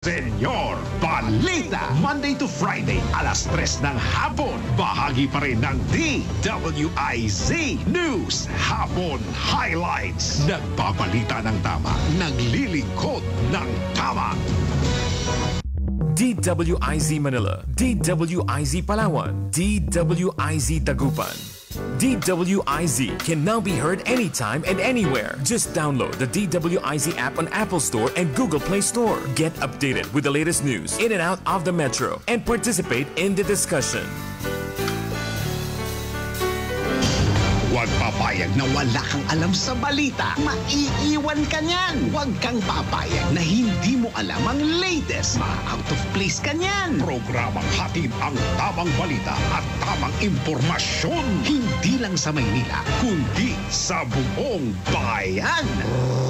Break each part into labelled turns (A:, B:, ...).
A: Senyor Balita, Monday to Friday, alas 3 ng hapon. Bahagi pa rin ng DWIZ News Hapon Highlights. Nagpabalita ng tama, naglilingkod ng tama.
B: DWIZ Manila, DWIZ Palawan, DWIZ Dagupan. DWIZ can now be heard anytime and anywhere. Just download the DWIZ app on Apple Store and Google Play Store. Get updated with the latest news in and out of the metro and participate in the discussion.
A: Huwag papayag na wala kang alam sa balita. Maiiwan ka niyan. Huwag kang papayag na hindi mo alam ang latest. Out of place ka niyan. Programang hatid ang tamang balita at tamang impormasyon. Hindi lang sa Maynila, kundi sa buong bayan.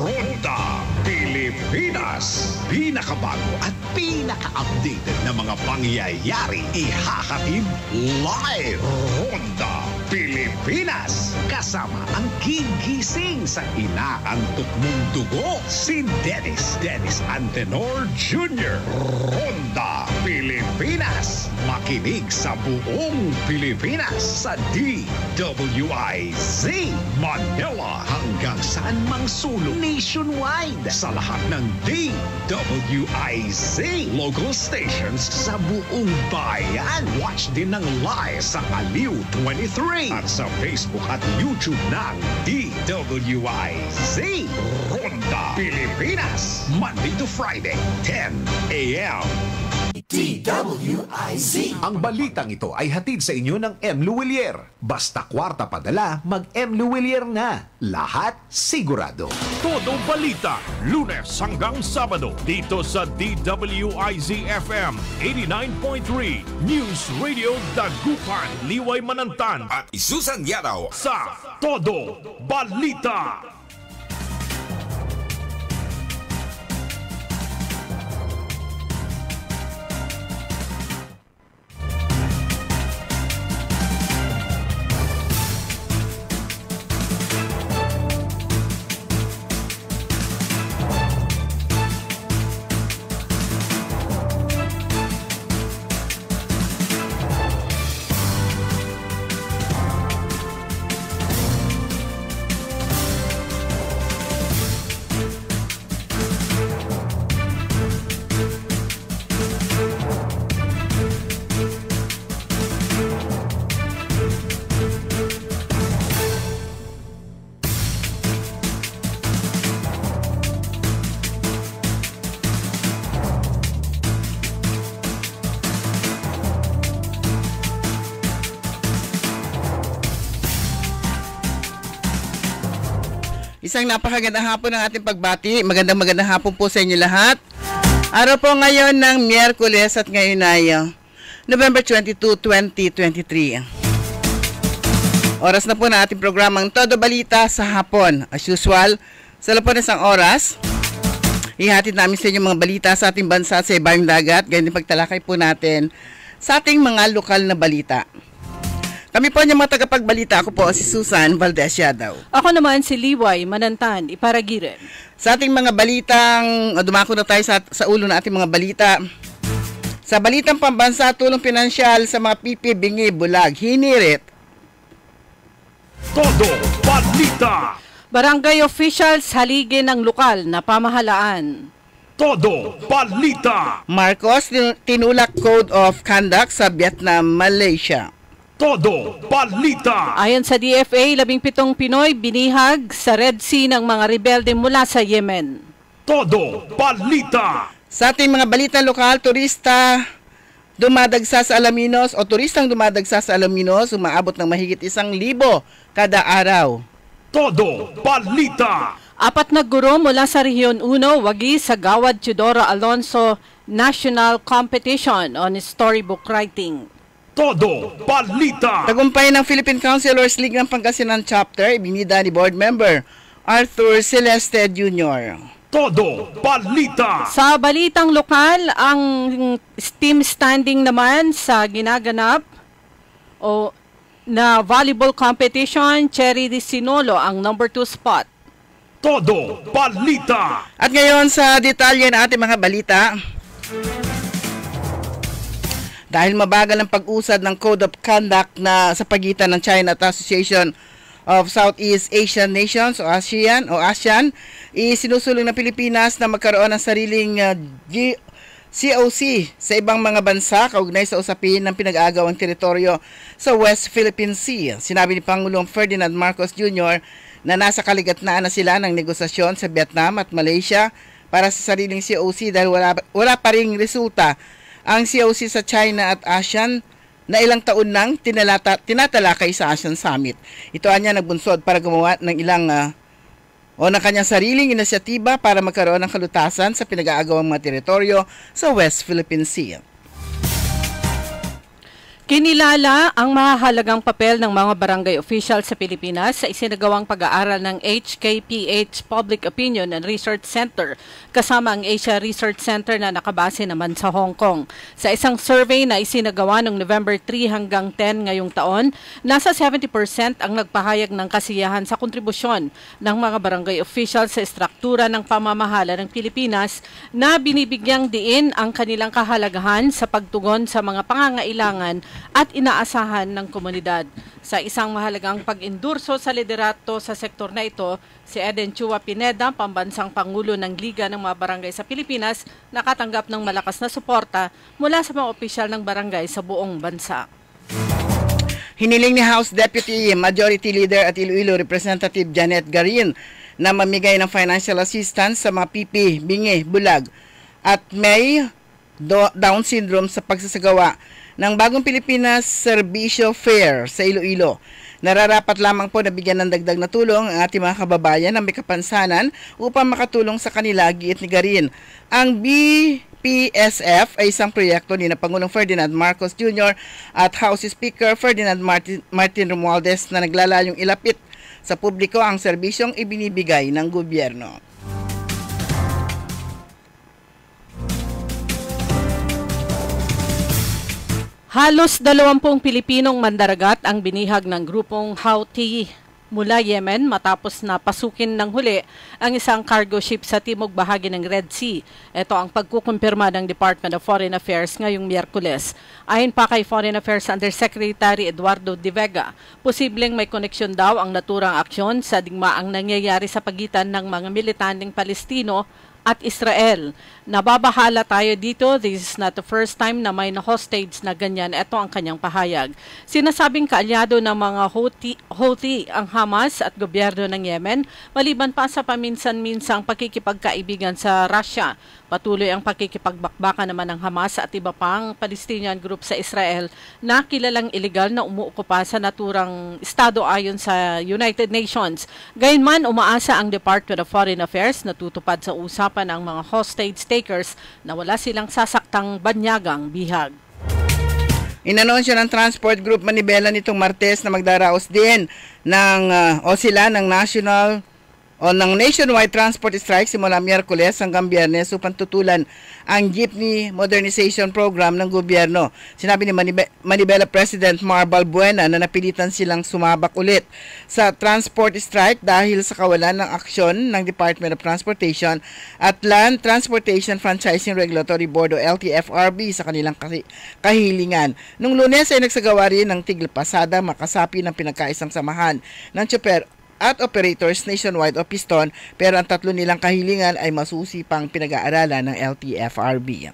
A: Ronda Pilipinas. Pinakabago at pinaka-updated na mga pangyayari. Ihahatid live. Ronda Pilipinas. Kasama ang gigising sa inaantok mong dugo, si Dennis Antenor Jr. Ronda Pilipinas. Makinig sa buong Pilipinas sa DWIZ Manila hanggang saan mang sulong nationwide sa lahat ng DWIZ local stations sa buong bayan. Watch din ng live sa Aliw 23 at sa Facebook at YouTube ng DWIZ Ronda Pilipinas, Monday to Friday, 10 a.m.
C: DWIZ.
A: Ang balitang ito ay hatid sa inyo ng M. Luwilier. Basta kwarta padala, mag-M. Luwilier na. Lahat sigurado.
D: Todo balita, Lunes hanggang Sabado dito sa DWIZ-FM 89.3 News Radio Dagupan, Liway Manantan
C: At Isusan Yaraw
D: sa Todo Balita.
E: Isang napakagandang hapon ng ating pagbati. Magandang hapon po sa inyo lahat. Araw po ngayon ng Miyerkules at ngayon ay November 22, 2023. Oras na po na ating programang Todo Balita sa hapon. As usual, sa lapon ng isang oras, ihatid namin sa inyo mga balita sa ating bansa sa ibayong dagat. Ganyan din pagtalakay po natin sa ating mga lokal na balita. Kami po niya mga tagapagbalita. Ako po si Susan Valdez Yadaw.
F: Ako naman si Liway Manantan, Iparagiren.
E: Sa ating mga balitang, dumako na tayo sa ulo na ating mga balita. Sa balitang pambansa, tulong pinansyal sa mga pipi, bingi, bulag, hinirit.
D: Todo Balita.
F: Barangay officials haligin ng lokal na pamahalaan.
D: Todo Balita.
E: Marcos tinulak Code of Conduct sa Vietnam, Malaysia.
D: Todo Balita.
F: Ayon sa DFA, 17 Pinoy binihag sa Red Sea ng mga rebelde mula sa Yemen.
D: Todo Balita.
E: Sa ating mga balita lokal, turistang dumadagsa sa Alaminos, umaabot ng mahigit 1,000 kada araw.
D: Todo Balita.
F: 4 na guro mula sa Rehiyon 1, wagi sa Gawad Teodoro Alonso National Competition on Storybook Writing.
D: Todo Balita.
E: Tagumpay ng Philippine Counselors League ng Pangasinan Chapter, ibinida ni Board Member Arthur Celeste Jr.
D: Todo Balita.
F: Sa balitang lokal, ang team standing naman sa ginaganap na volleyball competition, Cherry de Sinolo ang number 2 spot.
D: Todo Balita.
E: At ngayon sa detalye ng ating mga balita, Dahil mabagal ang pag-usad ng Code of Conduct na sa pagitan ng China at Association of Southeast Asian Nations o ASEAN, isinusulong ng Pilipinas na magkaroon ng sariling COC sa ibang mga bansa kaugnay sa usapin ng pinag-aagawang teritoryo sa West Philippine Sea. Sinabi ni Pangulong Ferdinand Marcos Jr. na nasa kaligatnaan na sila ng negosasyon sa Vietnam at Malaysia para sa sariling COC dahil wala pa ring resulta ang COC sa China at ASEAN na ilang taon nang tinatalakay sa ASEAN Summit. Ito anya nagbunsod para gumawa ng ng kanyang sariling inisyatiba para magkaroon ng kalutasan sa pinag-aagawang mga teritoryo sa West Philippine Sea.
F: Kinilala ang mahalagang papel ng mga barangay official sa Pilipinas sa isinagawang pag-aaral ng HKPH Public Opinion and Research Center kasama ang Asia Research Center na nakabase naman sa Hong Kong. Sa isang survey na isinagawa noong November 3 hanggang 10 ngayong taon, nasa 70% ang nagpahayag ng kasiyahan sa kontribusyon ng mga barangay official sa estruktura ng pamamahala ng Pilipinas na binibigyang diin ang kanilang kahalagahan sa pagtugon sa mga pangangailangan at inaasahan ng komunidad. Sa isang mahalagang pag-endurso sa liderato sa sektor na ito, si Eden Chua Pineda, pambansang Pangulo ng Liga ng mga Barangay sa Pilipinas, nakatanggap ng malakas na suporta mula sa mga opisyal ng barangay sa buong bansa.
E: Hiniling ni House Deputy Majority Leader at Iloilo Representative Janet Garin na mamigay ng financial assistance sa mga pipi, bingi, bulag at may Down syndrome sa pagsasagawa ng bagong Pilipinas Serbisyo Fair sa Iloilo. Nararapat lamang po na bigyan ng dagdag na tulong ang ating mga kababayan na may kapansanan upang makatulong sa kanila, giit ni Garin. Ang BPSF ay isang proyekto ni Pangulong Ferdinand Marcos Jr. at House Speaker Ferdinand Martin Romualdez na naglalayong ilapit sa publiko ang serbisyong ibinibigay ng gobyerno.
F: Halos 20 Pilipinong mandaragat ang binihag ng grupong Houthi mula Yemen matapos na pasukin ng huli ang isang cargo ship sa timog bahagi ng Red Sea. Ito ang pagkukumpirma ng Department of Foreign Affairs ngayong Miyerkules. Ayon pa kay Foreign Affairs Undersecretary Eduardo De Vega, posibleng may koneksyon daw ang naturang aksyon sa digmaang nangyayari sa pagitan ng mga militanteng Palestino at Israel. Nababahala tayo dito. This is not the first time na may na-hostage na ganyan. Ito ang kanyang pahayag. Sinasabing kaalyado ng mga Houthi ang Hamas at gobyerno ng Yemen, maliban pa sa paminsan-minsang pakikipagkaibigan sa Russia. Patuloy ang pakikipagbakbaka naman ng Hamas at iba pang Palestinian group sa Israel na kilalang illegal na umuokupa sa naturang estado ayon sa United Nations. Gayunman, umaasa ang Department of Foreign Affairs na tutupad sa usapan ang mga hostage takers na wala silang sasaktang banyagang bihag.
E: Inanunsyo ng Transport Group Manibela nitong Martes na magdaraos din ng nationwide transport strike simula Miyerkules hanggang Biyernes upang tutulan ang jeepney modernization program ng gobyerno. Sinabi ni Manibela President Mar Balbuena na napilitan silang sumabak ulit sa transport strike dahil sa kawalan ng aksyon ng Department of Transportation at Land Transportation Franchising Regulatory Board o LTFRB sa kanilang kahilingan. Nung Lunes ay nagsagawa rin ng tigil-pasada makasapi ng pinagkaisang samahan ng tsuper at operators nationwide o Piston, pero ang tatlo nilang kahilingan ay masusi pang pinag-aaralan ng LTFRB.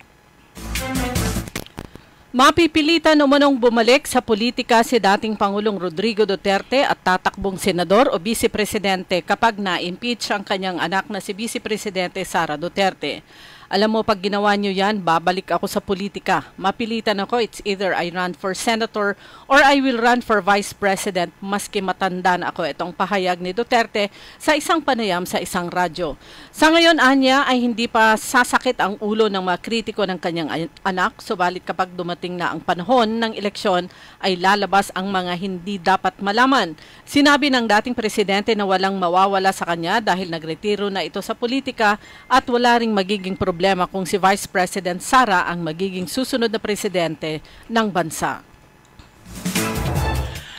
F: Mapipilitan umanong bumalik sa politika si dating Pangulong Rodrigo Duterte at tatakbong senador o vice-presidente kapag na-impeach ang kanyang anak na si Vice-Presidente Sara Duterte. Alam mo, pag ginawa nyo yan, babalik ako sa politika. Mapilitan ako, it's either I run for senator or I will run for vice president maski matanda na ako. Itong pahayag ni Duterte sa isang panayam sa isang radyo. Sa ngayon, anya, ay hindi pa sasakit ang ulo ng mga kritiko ng kanyang anak, subalit kapag dumating na ang panahon ng eleksyon, ay lalabas ang mga hindi dapat malaman. Sinabi ng dating presidente na walang mawawala sa kanya dahil nagretiro na ito sa politika at wala ring magiging problema kung si Vice President Sara ang magiging susunod na presidente ng bansa.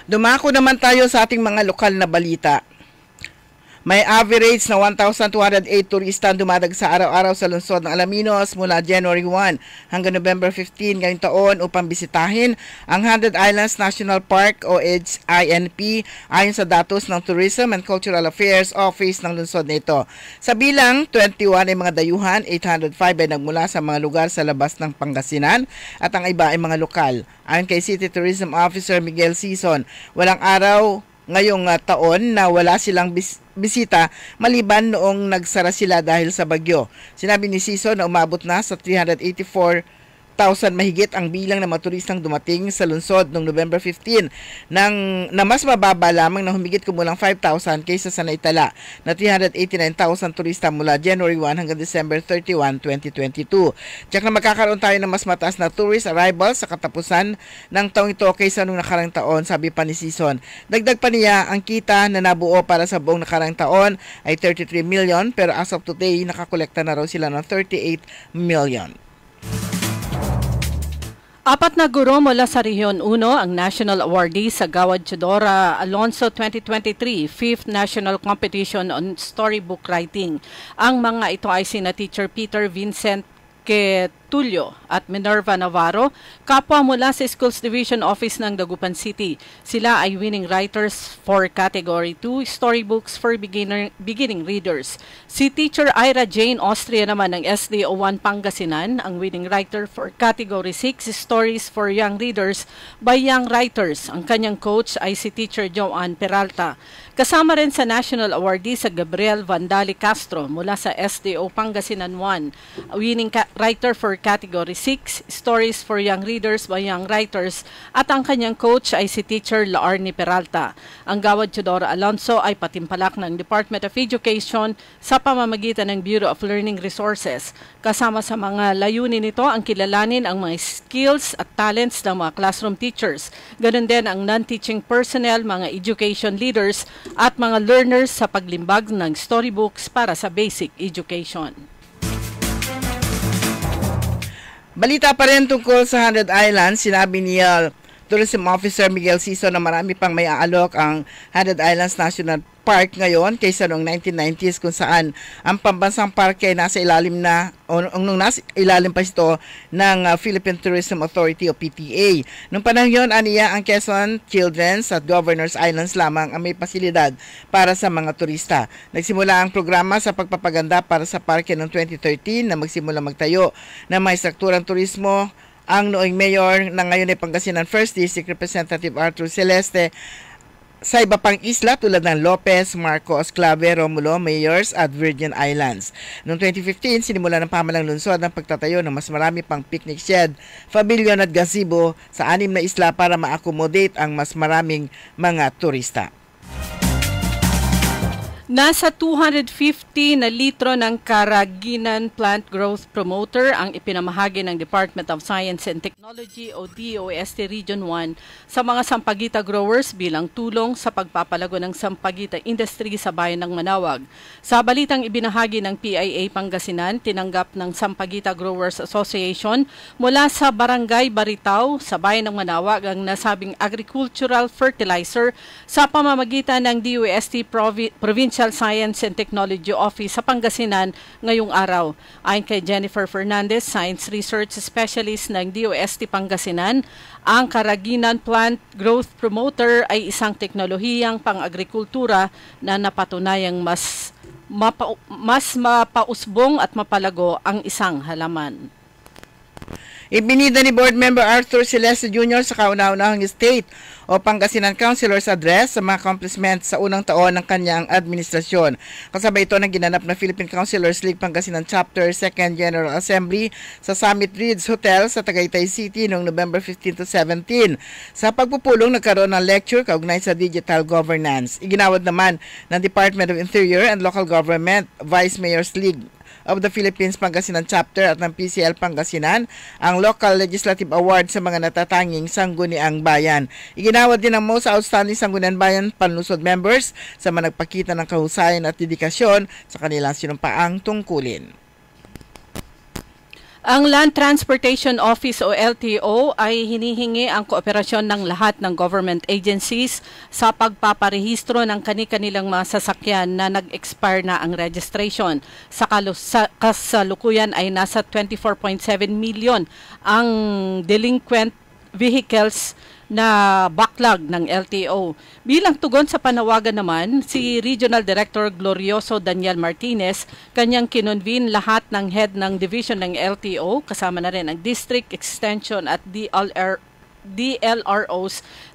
E: Dumako naman tayo sa ating mga lokal na balita. May average na 1,208 turista ang dumadag sa araw-araw sa lungsod ng Alaminos mula January 1 hanggang November 15 ngayong taon upang bisitahin ang 100 Islands National Park o HINP ayon sa datos ng Tourism and Cultural Affairs Office ng lungsod nito. Sa bilang, 21 ay mga dayuhan, 805 ay nagmula sa mga lugar sa labas ng Pangasinan at ang iba ay mga lokal. Ayon kay City Tourism Officer Miguel Sison, walang araw ngayong taon na wala silang bisita maliban noong nagsara sila dahil sa bagyo. Sinabi ni Sison na umabot na sa 384,000 mahigit ang bilang ng mga turistang dumating sa lungsod noong November 15 na mas mababa lamang na humigit kumulang 5,000 kaysa sa naitala na 389,000 turista mula January 1 hanggang December 31, 2022. Tiyak na magkakaroon tayo ng mas mataas na tourist arrivals sa katapusan ng taong ito kaysa noong nakarang taon, sabi pa ni Sison. Dagdag pa niya, ang kita na nabuo para sa buong nakarang taon ay 33 million pero as of today nakakolekta na raw sila ng 38 million.
F: 4 na guro mula sa Rehiyon 1 ang National Awardee sa Gawad Chodora Alonso 2023 5th National Competition on Storybook Writing. Ang mga ito ay sina Teacher Peter Vincent Tulio at Minerva Navarro, kapwa mula sa Schools Division Office ng Dagupan City. Sila ay winning writers for Category 2, Storybooks for Beginning Readers. Si Teacher Ira Jane Austria naman ng SDO 1 Pangasinan, ang winning writer for Category 6, Stories for Young Readers by Young Writers. Ang kanyang coach ay si Teacher Joanne Peralta. Kasama rin sa National Awardee sa Gabriel Vandali Castro mula sa SDO Pangasinan 1, winning writer for Category 6, Stories for Young Readers by Young Writers, at ang kanyang coach ay si Teacher Laarni Peralta. Ang Gawad Chodora Alonso ay patimpalak ng Department of Education sa pamamagitan ng Bureau of Learning Resources. Kasama sa mga layunin nito ang kilalanin ang mga skills at talents ng mga classroom teachers. Ganun din ang non-teaching personnel, mga education leaders at mga learners sa paglimbag ng storybooks para sa basic education.
E: Balita pa rin tungkol sa 100 Islands, sinabi ni Tourism Officer Miguel Sison na marami pang may aalok ang 100 Islands National Park ngayon kaysa noong 1990s kung saan ang pambansang parke ay nasa ilalim na nung nasa ilalim pa ito ng Philippine Tourism Authority o PTA. Noong panahon yun, aniya ang Quezon, Children's at Governors Islands lamang ang may pasilidad para sa mga turista. Nagsimula ang programa sa pagpapaganda para sa parke noong 2013 na magsimula magtayo ng mga strukturang turismo ang noong mayor na ngayon ay Pangasinan 1st District Representative Arthur Celeste sa iba pang isla tulad ng Lopez, Marcos, Clave, Romulo, Mayors at Virgin Islands. Noong 2015, sinimula ng pamahalang lungsod ang pagtatayo ng mas marami pang picnic shed, pavilion at gazebo sa 6 na isla para ma-accommodate ang mas maraming mga turista.
F: Nasa 250 na litro ng Karaginan Plant Growth Promoter ang ipinamahagi ng Department of Science and Technology o DOST Region 1 sa mga sampagita growers bilang tulong sa pagpapalago ng sampagita industry sa bayan ng Manawag. Sa balitang ibinahagi ng PIA Pangasinan, tinanggap ng Sampagita Growers Association mula sa Barangay Baritaw sa bayan ng Manawag ang nasabing agricultural fertilizer sa pamamagitan ng DOST Provincial Science and Technology Office sa Pangasinan ngayong araw. Ayon kay Jennifer Fernandez, Science Research Specialist ng DOST Pangasinan, ang Karaginan Plant Growth Promoter ay isang teknolohiyang pang-agrikultura na napatunayang mas mapausbong at mapalago ang isang halaman.
E: Ibinida ni Board Member Arthur Celeste Jr. sa kauna-unahang State o Pangasinan Councilor's Address sa mga accomplishments sa unang taon ng kanyang administrasyon. Kasabay ito ng ginanap na Philippine Councilors League Pangasinan Chapter 2nd General Assembly sa Summit Ridge Hotel sa Tagaytay City noong November 15 to 17. Sa pagpupulong, nagkaroon ng lecture kaugnay sa digital governance. Iginawad naman ng Department of Interior and Local Government Vice Mayor's League of the Philippines Pangasinan Chapter at ng PCL Pangasinan ang Local Legislative Award sa mga natatanging sangguniang bayan. Iginawad din ang Most Outstanding Sangguniang Bayan Panlusod members sa mga nagpakita ng kahusayan at dedikasyon sa kanilang sinumpaang tungkulin.
F: Ang Land Transportation Office o LTO ay hinihingi ang kooperasyon ng lahat ng government agencies sa pagpaparehistro ng kani-kanilang mga sasakyan na nag-expire na ang registration. Sa kasalukuyan ay nasa 24.7 million ang delinquent vehicles na backlog ng LTO. Bilang tugon sa panawagan naman, si Regional Director Glorioso Daniel Martinez, kanyang kinonvene lahat ng head ng division ng LTO, kasama na rin ang District Extension at DLROs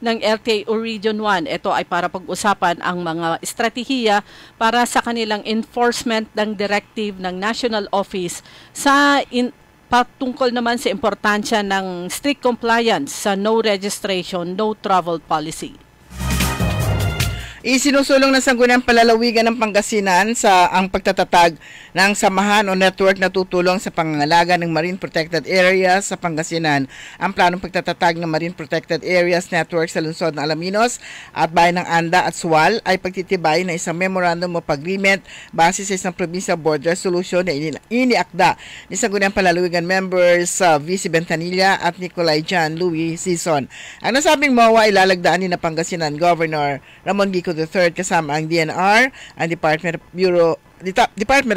F: ng LTO Region 1. Ito ay para pag-usapan ang mga estratehiya para sa kanilang enforcement ng directive ng National Office sa patungkol naman sa importansya ng strict compliance sa no registration, no travel policy.
E: Isinusulong ng Sangguniang Palalawigan ng Pangasinan sa ang pagtatatag ng samahan o network na tutulong sa pangangalaga ng Marine Protected Areas sa Pangasinan. Ang planong pagtatatag ng Marine Protected Areas Network sa lungsod ng Alaminos at bayan ng Anda at Sual ay pagtitibay ng isang Memorandum of Agreement base sa isang provincial border solution na iniakda ni Sangguniang Palalawigan members VC Bentanilla at Nicolay John Louis Sison. Ang nasabing MOA ay lalagdaan ni na Pangasinan Governor Ramon Gico III kasama ang DNR, ang Department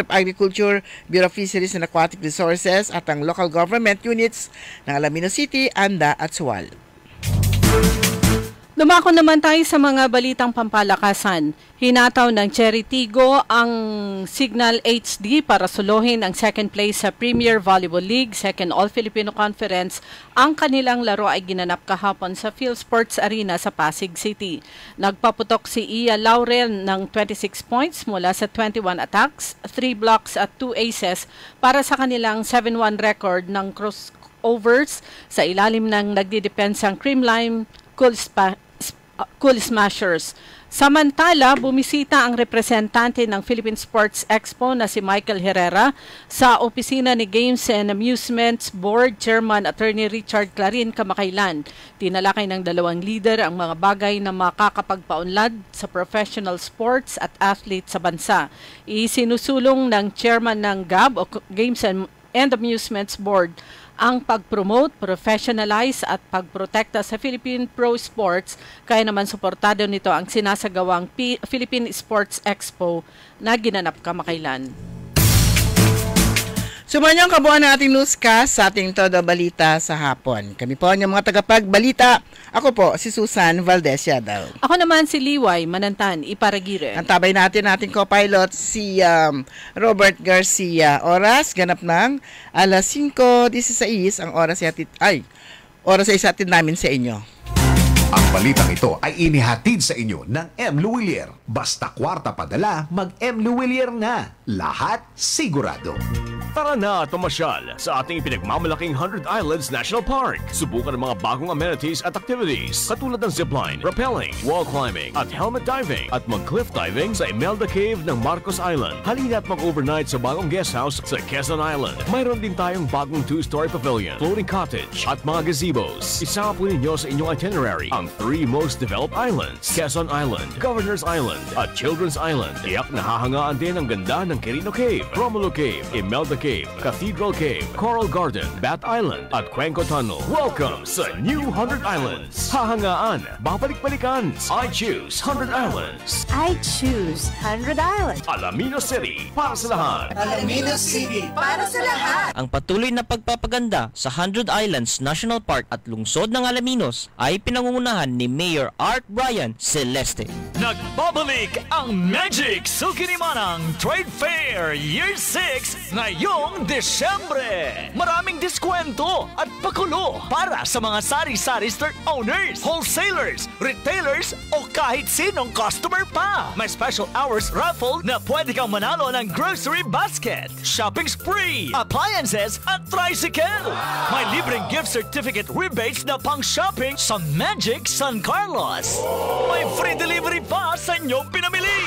E: of Agriculture, Bureau of Fisheries and Aquatic Resources at ang local government units ng Alaminos City, Anda at Sual.
F: Dumako naman tayo sa mga balitang pampalakasan. Hinataw ng Cherry Tigo ang Signal HD para suluhin ang second place sa Premier Volleyball League, Second All-Filipino Conference. Ang kanilang laro ay ginanap kahapon sa PhilSports Arena sa Pasig City. Nagpaputok si Iya Laurel ng 26 points mula sa 21 attacks, 3 blocks at 2 aces para sa kanilang 7-1 record ng crossovers sa ilalim ng nagdidepensang Creamline Cool Smashers. Samantala, bumisita ang representante ng Philippine Sports Expo na si Michael Herrera sa opisina ni Games and Amusements Board Chairman Attorney Richard Clarin kamakailan. Tinalakay ng dalawang leader ang mga bagay na makakapagpaunlad sa professional sports at athletes sa bansa. Isinusulong ng chairman ng GAB o Games and Amusements Board ang pag-promote, professionalize at pagprotekta sa Philippine Pro Sports, kaya naman suportado nito ang sinasagawang Philippine Sports Expo na ginanap kamakailan.
E: Sumayon ang kabuuan ng ating newscast sa ating Todo Balita sa hapon. Kami po ang mga tagapagbalita. Ako po si Susan Valdez Yadaw.
F: Ako naman si Liway Manantan Iparagire.
E: Antabay natin ating co-pilot si Robert Garcia. Oras ganap ng alas 5:16 ang oras ay atin namin sa inyo.
A: Ang balitang ito ay inihatid sa inyo ng M. Luwilier. Basta kwarta padala, mag-M. Luwilier na. Lahat sigurado.
B: Tara na at pamasyal sa ating pinagmamalaking 100 Islands National Park. Subukan ang mga bagong amenities at activities katulad ng zipline, rappelling, wall climbing at helmet diving at mag-cliff diving sa Imelda Cave ng Marcos Island. Halina at mag-overnight sa bagong guest house sa Quezon Island. Mayroon din tayong bagong 2-story pavilion, floating cottage at mga gazebos. Isama po ninyo sa inyong itinerary ang 3 most developed islands: Quezon Island, Governor's Island at Children's Island. Tiyak nahahangaan din ang ganda ng Quirino Cave, Romulo Cave, Imelda Cave, Cathedral Cave, Coral Garden, Bat Island at Cuenco Tunnel. Welcome sa New 100 Islands. Hahangaan, babalik-balikan. I choose 100 Islands.
C: I choose 100 Islands.
B: Alaminos City, para sa lahat.
G: Alaminos City, para sa lahat.
H: Ang patuloy na pagpapaganda sa 100 Islands National Park at lungsod ng Alaminos ay pinangungunahan ni Mayor Art Brian Celeste.
I: Nagbabalik ang Magic Sukinimanang Trade Fair Year 6 ngayong Desyembre. Maraming diskwento at pakulo para sa mga sari-sari store owners, wholesalers, retailers o kahit sinong customer pa. May special hours raffle na pwede kang manalo ng grocery basket, shopping spree, appliances at tricycle. May libreng gift certificate rebates na pang-shopping sa Magic San Carlos. May free delivery pa sa inyong pinamili.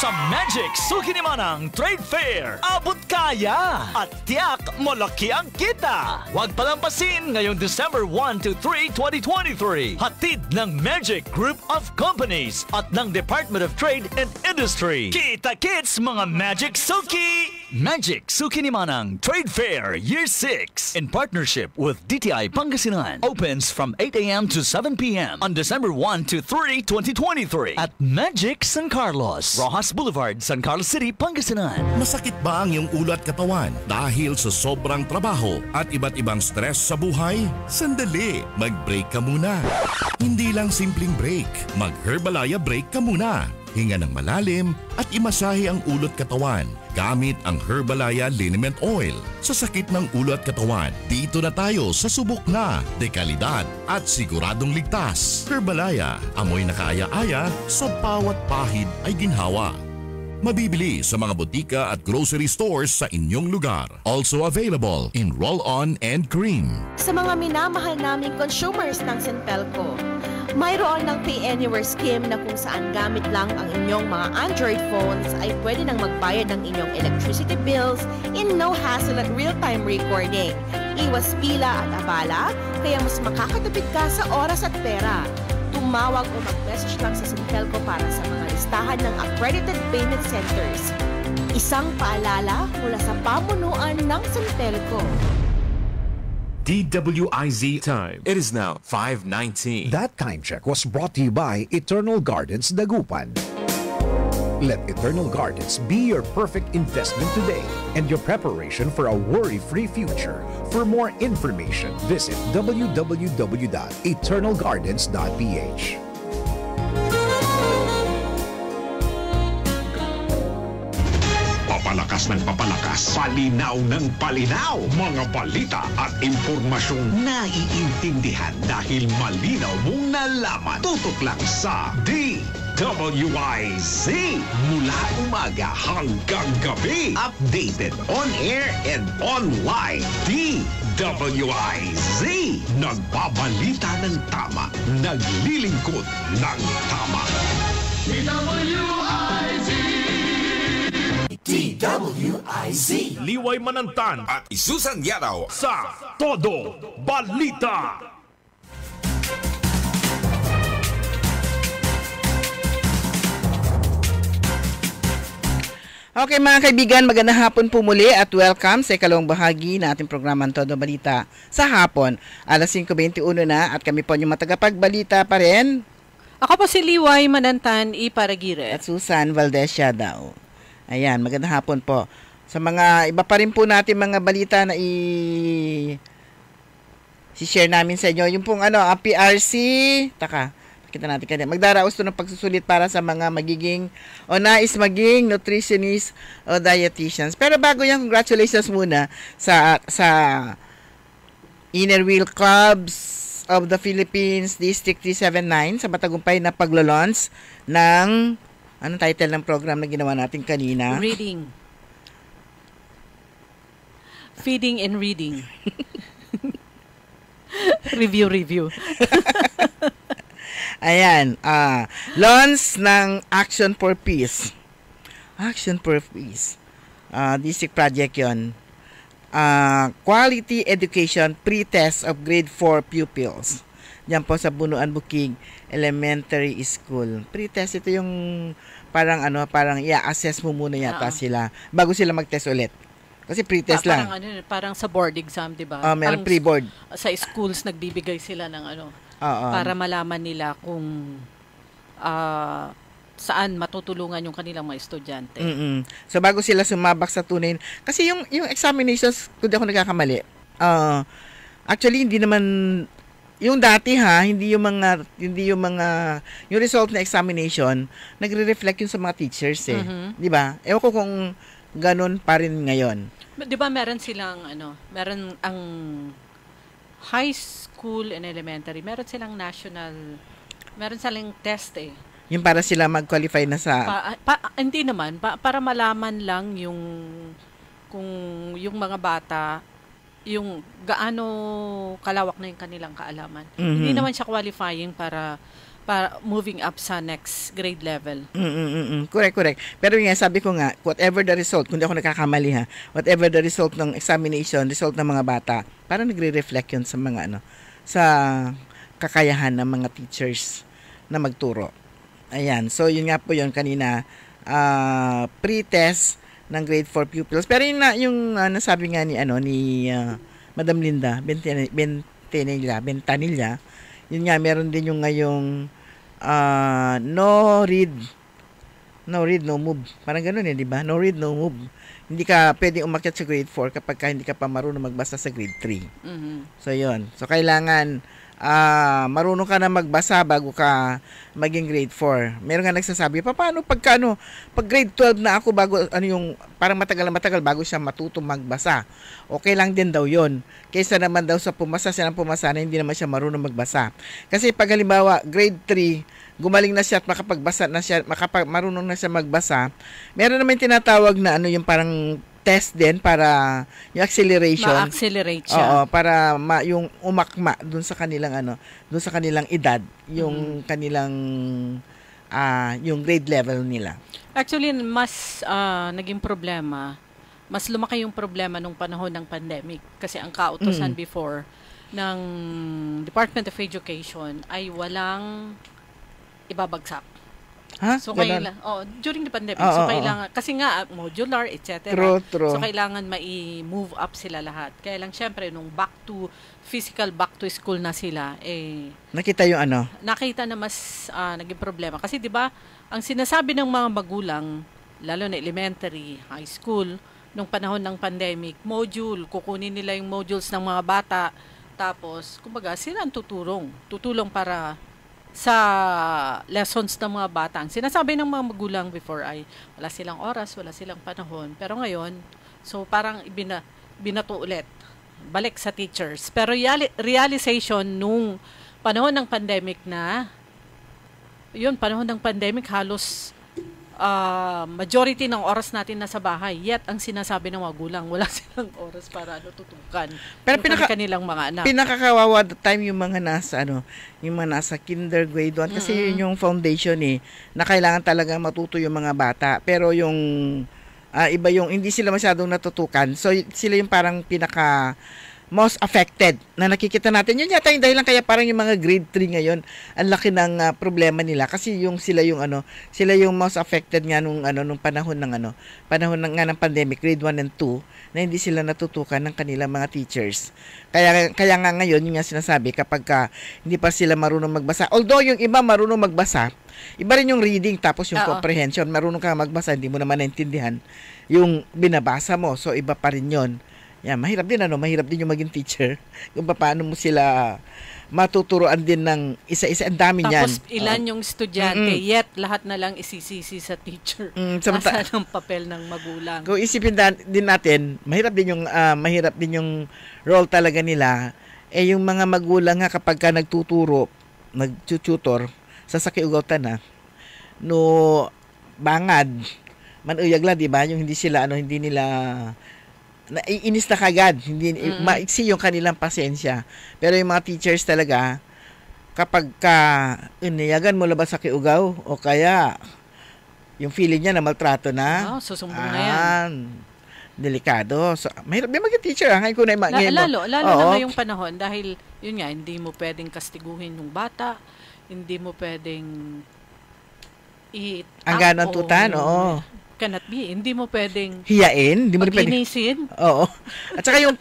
I: sa Magic Sukinimanang Trade Fair. Abot kaya at tiyak malaki ang kita. Huwag palampasin ngayong December 1 to 3, 2023. Hatid ng Magic Group of Companies at ng Department of Trade and Industry. Kita-kits mga Magic Suki! Magic Sukinimanang Trade Fair Year 6 in partnership with DTI Pangasinan opens from 8 a.m. to 7 p.m. on December 1 to 3, 2023 at Magic San Carlos, Rojas Boulevard, San Carlos City, Pangasinan.
J: Masakit ba ang iyong ulo at katawan dahil sa sobrang trabaho at iba't ibang stress sa buhay? Sandali, mag-break ka muna. Hindi lang simpleng break, mag-Herbalaya break ka muna. Hinga ng malalim at imasahe ang ulo at katawan gamit ang Herbalaya Liniment Oil. Sa sakit ng ulo at katawan, dito na tayo sa subok na, dekalidad at siguradong ligtas. Herbalaya, amoy na kaaya-aya sa bawat pahid ay ginhawa. Mabibili sa mga butika at grocery stores sa inyong lugar. Also available in roll-on and cream.
K: Sa mga minamahal naming consumers ng Sintelco, mayroon ng Pay Anywhere scheme na kung saan gamit lang ang inyong mga Android phones ay pwede nang magbayad ng inyong electricity bills in no hassle at real-time recording. Iwas pila at abala, kaya mas makakatipid ka sa oras at pera. Tumawag o mag-message lang sa Sintelco para sa mga listahan ng accredited payment centers. Isang paalala mula sa pamunuan ng Sintelco.
B: DWIZ time. It is now 5:19.
L: That time check was brought to you by Eternal Gardens Dagupan. Let Eternal Gardens be your perfect investment today and your preparation for a worry-free future. For more information, visit www.eternalgardens.ph.
A: Papalakas ng papalakas, palinaw ng palinaw, mga balita at impormasyong naiintindihan dahil malinaw mong nalaman. Tutok lang sa DWIZ. Mula umaga hanggang gabi, updated on air and online. DWIZ. Nagbabalita ng tama, naglilingkod ng tama.
D: DWIZ. Liway Manantan at
M: Susan Yadaw
D: sa Todo Balita.
E: Okay mga kaibigan, magandang hapon po muli at welcome sa ikalawang bahagi na ating programang Todo Balita sa hapon. Alas 5:21 na at kami po yung matagapagbalita pa rin.
F: Ako po si Liway Manantan, Iparagire.
E: At Susan Valdez Yadaw. Ayan, magandang hapon po. Sa mga iba pa rin po natin mga balita na si-share namin sa inyo. Yung pong ang PRC, kita natin kanina. Magdaraos to ng pagsusulit para sa mga magiging o nais maging nutritionist o dietitians. Pero bago yan, congratulations muna sa Inner Wheel Clubs of the Philippines District 379 sa matagumpay na paglo-launch ng anong title ng program na ginawa natin kanina?
F: Reading. Feeding and reading. Review.
E: Ayan. Launch ng Action for Peace. Action for Peace. District project yun. Quality Education Pre-Test of Grade 4 Pupils. Diyan po sa Bunuan Bukig Elementary School. Pre-test ito yung parang i-assess mo muna yata sila bago sila mag-test ulit. Kasi pre-test lang.
F: Parang sa board exam, 'di ba?
E: Meron pre-board.
F: Sa schools nagbibigay sila ng para malaman nila kung saan matutulungan yung kanilang mga estudyante.
E: So bago sila sumabak sa tunay, kasi yung examinations, kung di ako nagkakamali, actually hindi naman yung dati hindi yung result na examination nagre-reflect yung sa mga teachers di ba? Ewan ko kung ganun pa rin ngayon.
F: Di ba meron silang meron ang high school and elementary, meron silang test
E: Yung para sila mag-qualify na sa
F: hindi naman para malaman lang kung yung mga bata yung gaano kalawak na yung kanilang kaalaman. Hindi naman siya qualifying para para moving up sa next grade level.
E: Correct. Pero nga, sabi ko nga, whatever the result, kung di ako nagkakamali ha, whatever the result ng examination, result ng mga bata, parang nagre-reflect yun sa mga sa kakayahan ng mga teachers na magturo. Ayan, so yun nga po yun kanina, pre-test ng grade 4 pupils. Pero yung nasabi nga ni Madam Linda Bentanilla, yun nga, meron din yung ngayong no read, no move. Parang ganun di ba? No read, no move. Hindi ka pwedeng umakyat sa grade 4 kapag hindi ka pa marunong magbasa sa grade 3. So, yun. So, kailangan marunong ka na magbasa bago ka maging grade 4. Meron nga nagsasabi, paano pag grade 12 na ako bago, parang matagal bago siya matuto magbasa. Okay lang din daw yun. Kaysa naman daw sa pumasa na hindi naman siya marunong magbasa. Kasi pag halimbawa, grade 3, gumaling na siya at makapagbasa na siya, marunong na siya magbasa, meron naman tinatawag na yung parang test din para yung acceleration.
F: Ma-accelerate siya.
E: Oo, para yung umakma dun sa kanilang dun sa kanilang edad, yung kanilang yung grade level nila.
F: Actually, mas naging problema, mas lumaki yung problema nung panahon ng pandemic kasi ang kautusan before ng Department of Education ay walang ibabagsak. So during the pandemic, kailangan kasi nga modular, etc.
E: True.
F: So kailangan mai-move up sila lahat. Kaya lang syempre nung back to school na sila
E: nakita yung
F: nakita na mas naging problema kasi 'di ba, ang sinasabi ng mga magulang lalo na elementary, high school nung panahon ng pandemic, kukunin nila yung modules ng mga bata tapos kumbaga sila ang tutulong para sa lessons ng mga bata. Ang sinasabi ng mga magulang before ay wala silang oras, wala silang panahon. Pero ngayon, so parang binato ulit. Balik sa teachers. Pero realization nung panahon ng pandemic halos majority ng oras natin nasa bahay. Yet, ang sinasabi ng magulang, wala silang oras para tutukan. Pero kanilang mga anak.
E: Pinakakawawa the time yung mga nasa kinder grade 1 kasi yun yung foundation na kailangan talaga matuto yung mga bata. Pero yung iba yung hindi sila masyadong natutukan. So sila yung parang pinaka most affected na nakikita natin. Yun yata yung dahilan kaya parang yung mga grade 3 ngayon, ang laki ng problema nila kasi sila yung most affected nga nung panahon ng pandemic, grade 1 and 2, na hindi sila natutukan ng kanilang mga teachers. Kaya nga ngayon, yung nga sinasabi, kapag hindi pa sila marunong magbasa, although yung iba marunong magbasa, iba rin yung reading tapos yung comprehension, marunong ka magbasa, hindi mo naman naintindihan yung binabasa mo, so iba pa rin yun. Yeah, mahirap din yung maging teacher. Kung paano mo sila matuturoan din ng isa-isa, ang dami niyan.
F: Tapos ilan yung estudyante, yet lahat na lang isisisi sa teacher. Nasa ng papel ng magulang.
E: Kung isipin din natin, mahirap din yung role talaga nila. Yung mga magulang nga kapag ka nagtuturo, nag-tutor, sa sakiugatan no bangad, manuyag lang, di ba? Yung hindi nila naiinis na kagad, maiksi yung kanilang pasensya. Pero yung mga teachers talaga, kapag iniyagan mo labas sa kiugaw, o kaya yung feeling niya na maltrato na,
F: susumbong na yan.
E: Delikado. So, mahirap din maging teacher. Ngayon ko na
F: lalo na ngayong panahon, dahil yun nga, hindi mo pwedeng kastiguhin yung bata, hindi mo pwedeng
E: ang ganon tutan,
F: cannot be. Hindi mo pwedeng
E: hiyain, hindi mo pwedeng
F: pag-inisin.
E: Oo. At saka yung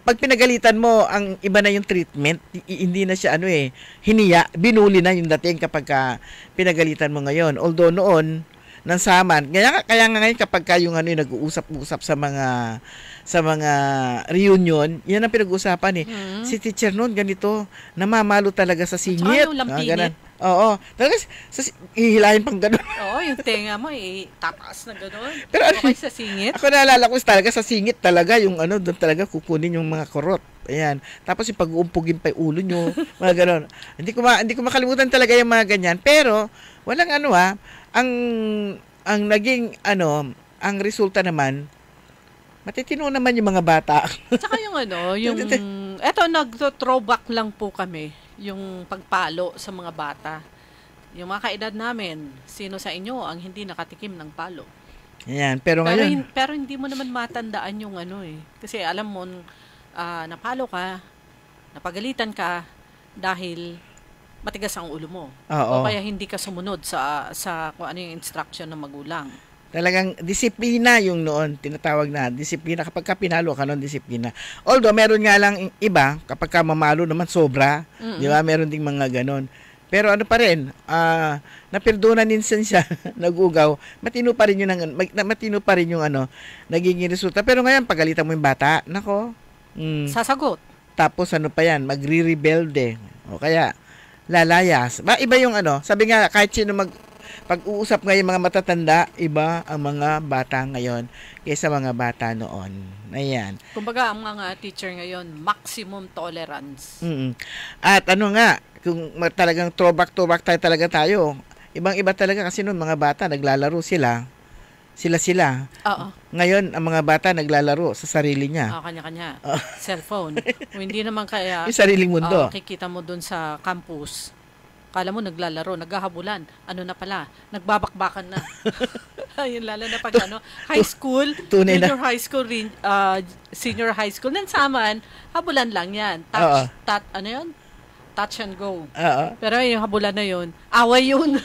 E: pag pinagalitan mo, ang iba na yung treatment, hindi na siya hiniya, binuli na yung dating kapag pinagalitan mo ngayon. Although noon, nang saman, kaya nga ngayon kapag yung nag-uusap-usap sa mga reunion, yan ang pinag-uusapan Si teacher noon ganito, namamalo talaga sa singit.
F: Yung lampinit.
E: Oo. Talaga, ihilahin pang gano'n.
F: Oo, yung tenga mo, tataas na gano'n.
E: Pero
F: sa singit?
E: Ako naalala ko talaga sa singit talaga, yung doon talaga kukunin yung mga kurot. Ayan. Tapos yung pag-uumpugin pa yung ulo nyo, mga gano'n. Hindi ko makalimutan talaga yung mga ganyan. pero, walang ang naging, ang resulta naman, matitino naman yung mga bata.
F: Tsaka eto, nag-throwback lang po kami. yung pagpalo sa mga bata. Yung mga kaedad namin, sino sa inyo ang hindi nakatikim ng palo?
E: Ayan, pero ngayon...
F: Pero hindi mo naman matandaan yung Kasi alam mo, napalo ka, napagalitan ka dahil matigas ang ulo mo.
E: Oo.
F: O kaya hindi ka sumunod sa kung ano yung instruction ng magulang.
E: Talagang disiplina yung noon, tinatawag na disiplina. Kapag ka pinalo ka noon, disiplina. Although, meron nga lang iba, kapag ka mamalo naman, sobra. Di ba? Meron ding mga ganon. Pero ano pa rin, napirdonan minsan siya, nagugaw, matino pa rin yung nagiging resulta. Pero ngayon, pagalitan mo yung bata, nako.
F: Sasagot.
E: Tapos ano pa yan, magre-rebelde. O kaya, lalayas. Iba yung sabi nga, kahit sino pag-uusap ngayon mga matatanda, iba ang mga bata ngayon kaysa mga bata noon. Ayan.
F: Kumbaga, ang mga teacher ngayon, maximum tolerance.
E: At kung talagang throwback tayo, ibang-iba talaga kasi noon mga bata, naglalaro sila.
F: Oo.
E: Ngayon, ang mga bata naglalaro sa sarili niya.
F: Kanya-kanya. Cellphone. Kung hindi naman kaya...
E: Yung sariling mundo.
F: Kikita mo dun sa campus. Kala mo naglalaro, naghahabulan. Ano na pala? Nagbabakbakan na. Yun lalo na pag high school, junior high school, senior high school. Nansaman, habulan lang yan. Touch and go. Pero yung habulan na yun, away yun.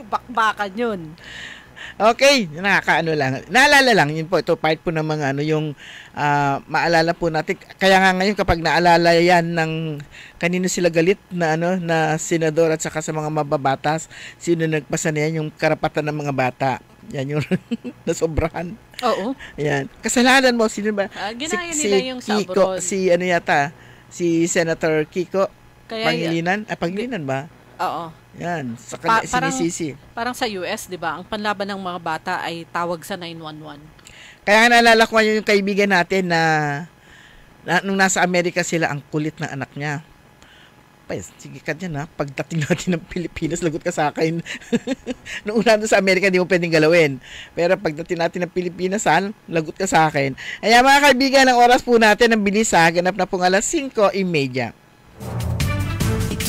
F: Bakbakan yun.
E: Okay, lang. Naalala lang, yun po, ito part po ng mga yung maalala po natin. Kaya nga ngayon kapag naalala yan ng kanino sila galit na na senador at saka sa mga mababatas, sino nagpasa na yan, yung karapatan ng mga bata. Yan yung nasobrahan.
F: Oo.
E: Yan. Kasalanan mo, sino ba?
F: Ginaya nila yung sa abroad.
E: Si Senator Kiko Pangilinan. Pangilinan ba?
F: Oo.
E: Yan, sa kanya sinisisi.
F: Parang sa US, di ba? Ang panlaban ng mga bata ay tawag sa 911.
E: Kaya naalala ko yung kaibigan natin na nung nasa Amerika sila, ang kulit ng anak niya. Sige ka dyan pagdating natin ng Pilipinas, lagot ka sa akin. Nung una sa Amerika, di mo pwedeng galawin. Pero pagdating natin ng Pilipinas, lagot ka sa akin. Kaya mga kaibigan, ang oras po natin, ang bilis ganap na pong 5:30.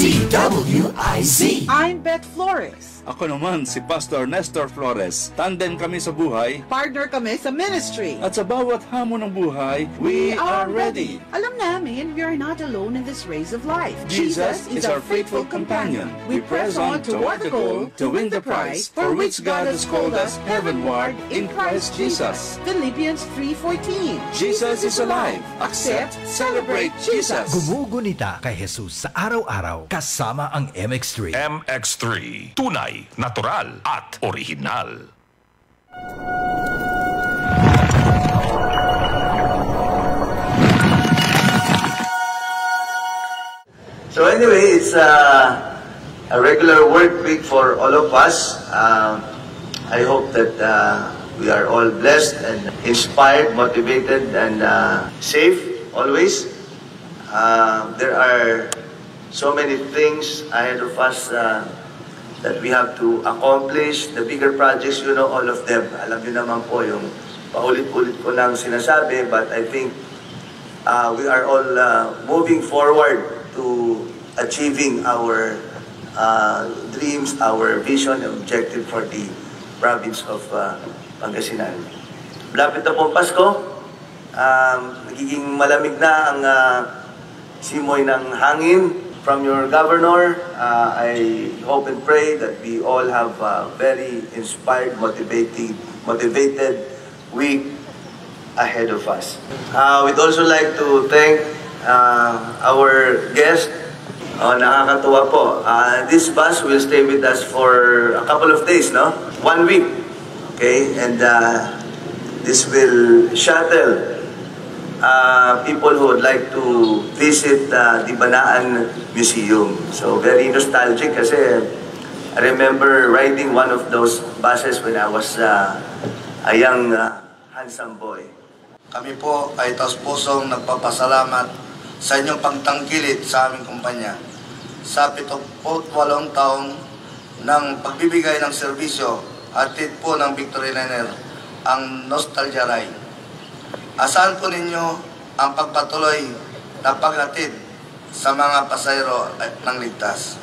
G: DWIZ.
M: I'm Beth Flores.
N: Ako naman si Pastor Nestor Flores. Tandem kami sa buhay.
M: Partner kami sa ministry.
N: At sa bawat hamon ng buhay, we are ready.
M: Alam namin, we are not alone in this race of life.
N: Jesus is our faithful companion. We press on toward the goal to win the prize for which God has called us heavenward in Christ Jesus.
M: Philippians 3:14.
N: Jesus is alive. Accept, celebrate Jesus.
O: Gumugunita kay Jesus sa araw-araw kasama ang MX3.
D: MX3, tunay, natural at original.
P: So anyway, it's a regular work week for all of us. I hope that we are all blessed and inspired, motivated, and safe always. There are so many things ahead of us that we have to accomplish. The bigger projects, you know all of them. Alam niyo naman po yung paulit-ulit ko nang sinasabi, but I think we are all moving forward to achieving our dreams, our vision and objective for the province of Pangasinan. Malapit na pong Pasko, nagiging malamig na ang simoy ng hangin from your governor. I hope and pray that we all have a very inspired, motivated week ahead of us. We'd also like to thank our guest. Nakakatuwa po. This bus will stay with us for a couple of days, no? 1 week. Okay? And this will shuttle people who would like to visit the Banaan Museum. So very nostalgic kasi I remember riding one of those buses when I was a young handsome boy.
Q: Kami po ay taos-pusong nagpapasalamat sa inyong pagtangkilik sa aming kumpanya. Sa 78 taong ng pagbibigay ng serbisyo, hatid po ng Victory Liner ang Nostalgia Ride. Asahan po ninyo ang pagpatuloy na paghatid sa mga pasahero ng ligtas.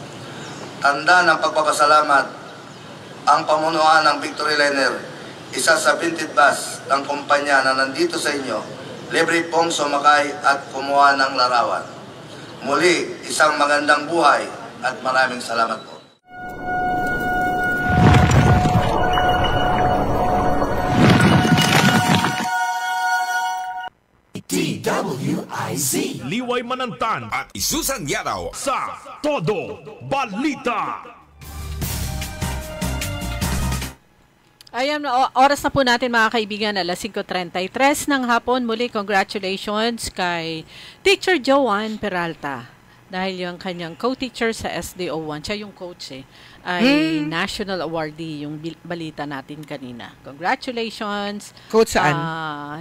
Q: Tanda ng pagpapasalamat ang pamunuan ng Victory Liner, isa sa vintage bus ng kumpanya na nandito sa inyo, libre pong sumakay at kumuha ng larawan. Muli, isang magandang buhay at maraming salamat po.
J: DWIZ
D: Liway Manantan
J: at Isusan Yaraw
D: sa Todo Balita.
F: Ayan, oras na po natin mga kaibigan, alas 5:33 ng hapon. Muli, congratulations kay Teacher Joanne Peralta. Dahil yung kanyang co-teacher sa SDO1, siya yung coach ay national awardee yung balita natin kanina. Congratulations.
E: Coach saan?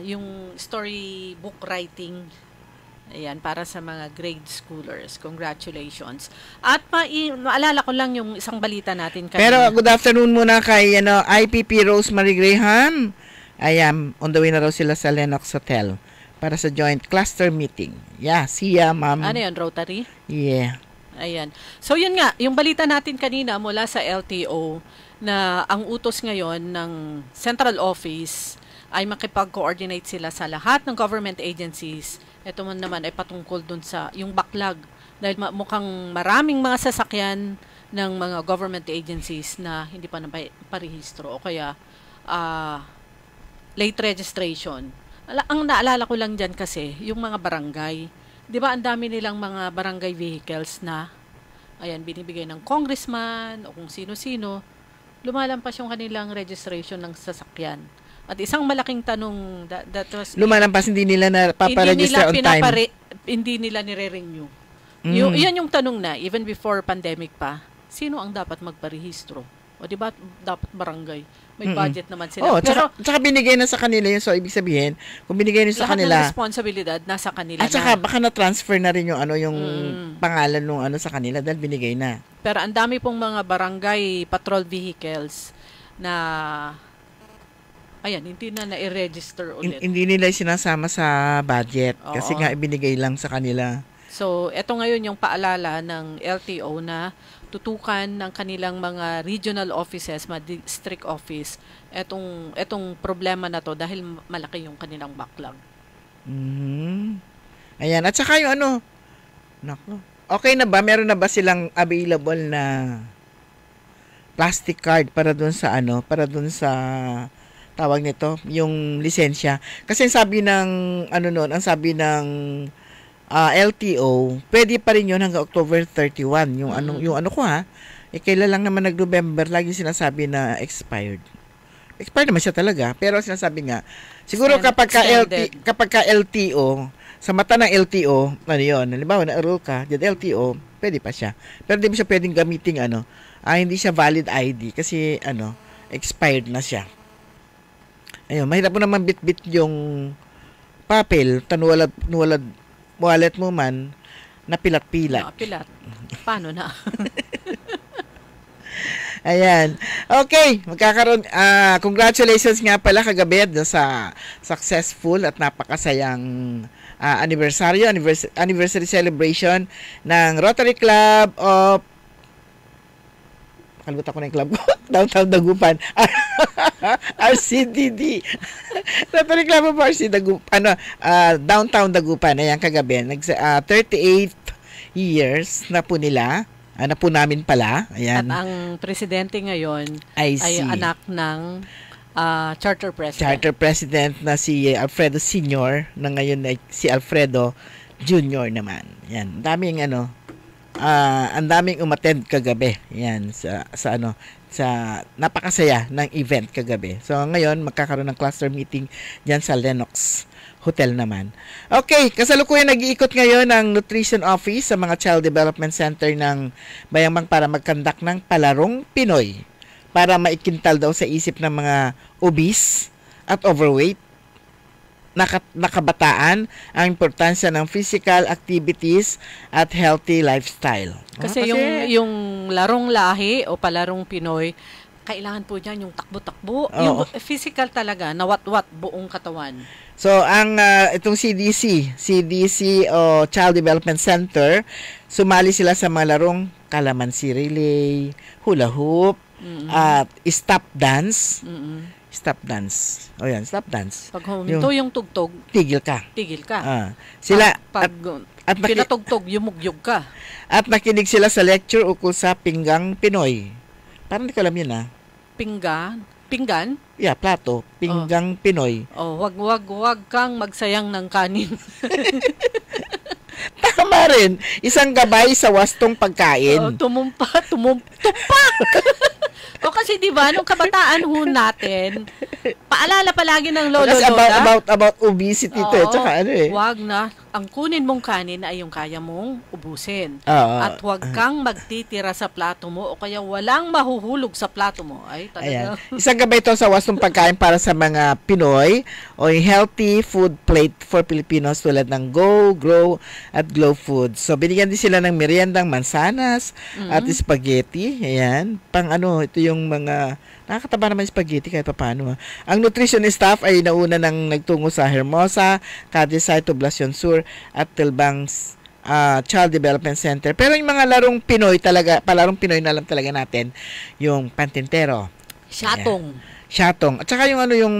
F: Yung storybook writing. Ayan, para sa mga grade schoolers. Congratulations. At maalala ko lang yung isang balita natin kanina.
E: Pero good afternoon muna kay IPP Rosemary Graham. Ayan, on the way na raw sila sa Lenox Hotel para sa joint cluster meeting. Yeah, siya, ma'am.
F: Ano yun, Rotary?
E: Yeah.
F: Ayan. So yun nga, yung balita natin kanina mula sa LTO na ang utos ngayon ng Central Office ay makipag-coordinate sila sa lahat ng government agencies. Ito man naman ay patungkol dun sa yung backlog. Dahil mukhang maraming mga sasakyan ng mga government agencies na hindi pa naparehistro o kaya late registration. Ang naalala ko lang dyan kasi, yung mga barangay. Di ba ang dami nilang mga barangay vehicles na ayan, binibigay ng congressman o kung sino-sino, lumalampas yung kanilang registration ng sasakyan. At isang malaking tanong that was
E: lumalampas, hindi nila na paparegister on time.
F: Hindi nila nire-renew. Yan yung tanong na, even before pandemic pa, sino ang dapat magparehistro? O di ba dapat barangay? May budget naman sila.
E: Oh, pero tsaka binigay na sa kanila yun. So, ibig sabihin, kung binigay na sa kanila,
F: lahat ng responsibilidad nasa kanila
E: at saka baka na-transfer na rin yung yung pangalan nung sa kanila dahil binigay na.
F: Pero ang dami pong mga barangay patrol vehicles na ayan, hindi na na-register ulit.
E: Hindi nila sinasama sa budget kasi nga ibinigay lang sa kanila.
F: So, eto ngayon yung paalala ng LTO na tutukan ng kanilang mga regional offices, mga district office, etong problema na to dahil malaki yung kanilang backlog.
E: Ayan, at saka yung nako, okay na ba? Meron na ba silang available na plastic card para dun sa tawag nito, yung lisensya? Kasi sabi ng ang sabi ng LTO, pwede pa rin yun hanggang October 31. Yung ko kailan lang naman nag-November, lagi sinasabi na expired. Expired naman siya talaga, pero sinasabi nga, siguro kapag ka LTO, sa mata ng LTO, halimbawa na-enroll ka, dyan LTO, pwede pa siya. Pero hindi mo siya pwedeng gamitin, hindi siya valid ID, kasi, expired na siya. Ayun, mahirap mo naman bit-bit yung papel, tanuwalad wallet mo man, napilat-pilat.
F: Napilat. Paano na?
E: Ayan. Okay, magkakaroon, congratulations nga pala kagabi sa successful at napakasayang anniversary celebration ng Rotary Club of kalimutan ko na yung club ko. Downtown Dagupan. RCDD. Rotary Club of RC Dagupan. Downtown Dagupan. Ayan, kagabi. 38 years na po nila. Na po namin pala. Ayan.
F: At ang presidente ngayon ay anak ng charter president.
E: Charter president na si Alfredo Sr. na ngayon ay si Alfredo Jr. naman. Ayan. Daming ang daming umattend kagabi. Yan sa napakasaya ng event kagabi. So ngayon magkakaroon ng cluster meeting diyan sa Lenox Hotel naman. Okay, kasalukuyan nag-iikot ngayon ang Nutrition Office sa mga Child Development Center ng Bayambang para mag-conduct ng palarong Pinoy para maikintal daw sa isip ng mga obese at overweight nakabataan ang importansya ng physical activities at healthy lifestyle.
F: Kasi yung larong lahi o palarong Pinoy, kailangan po niyan yung takbo-takbo. Yung physical talaga, nawat-wat buong katawan.
E: So, ang itong CDC o Child Development Center, sumali sila sa mga larong kalamansi relay, hula hoop, at stop dance. Stop dance. O yan, stop dance.
F: Pag huminto yung tugtog,
E: tigil ka.
F: Sila, pag pinatugtog, yumugyog ka.
E: At nakinig sila sa lecture ukol sa pinggang Pinoy. Parang hindi ko alam yun,
F: Pinggan?
E: Yeah, plato. Pinggang Pinoy.
F: Wag kang magsayang ng kanin.
E: Tama rin. Isang gabay sa wastong pagkain.
F: Tupak! O kasi di ba nung kabataan ho natin, paalala palagi ng lolo lola.
E: About obesity to. Tsaka
F: wag na. Ang kunin mong kanin ay yung kaya mong ubusin. At huwag kang magtitira sa plato mo o kaya walang mahuhulog sa plato mo. Ay, talaga.
E: Isang gabay ito sa wastong pagkain para sa mga Pinoy o yung healthy food plate for Filipinos tulad ng Go, Grow at Glow Food. So, binigyan din sila ng meriendang mansanas at spaghetti. Ayan. Ito yung mga nakakataba naman spaghetti kahit paano. Ang nutrition staff ay nauna nang nagtungo sa Hermosa, Cadizay, Poblacion Sur at Tilbang Child Development Center. Pero yung mga larong Pinoy talaga, palarong Pinoy na alam talaga natin, yung pantintero. Shatong. At saka yung yung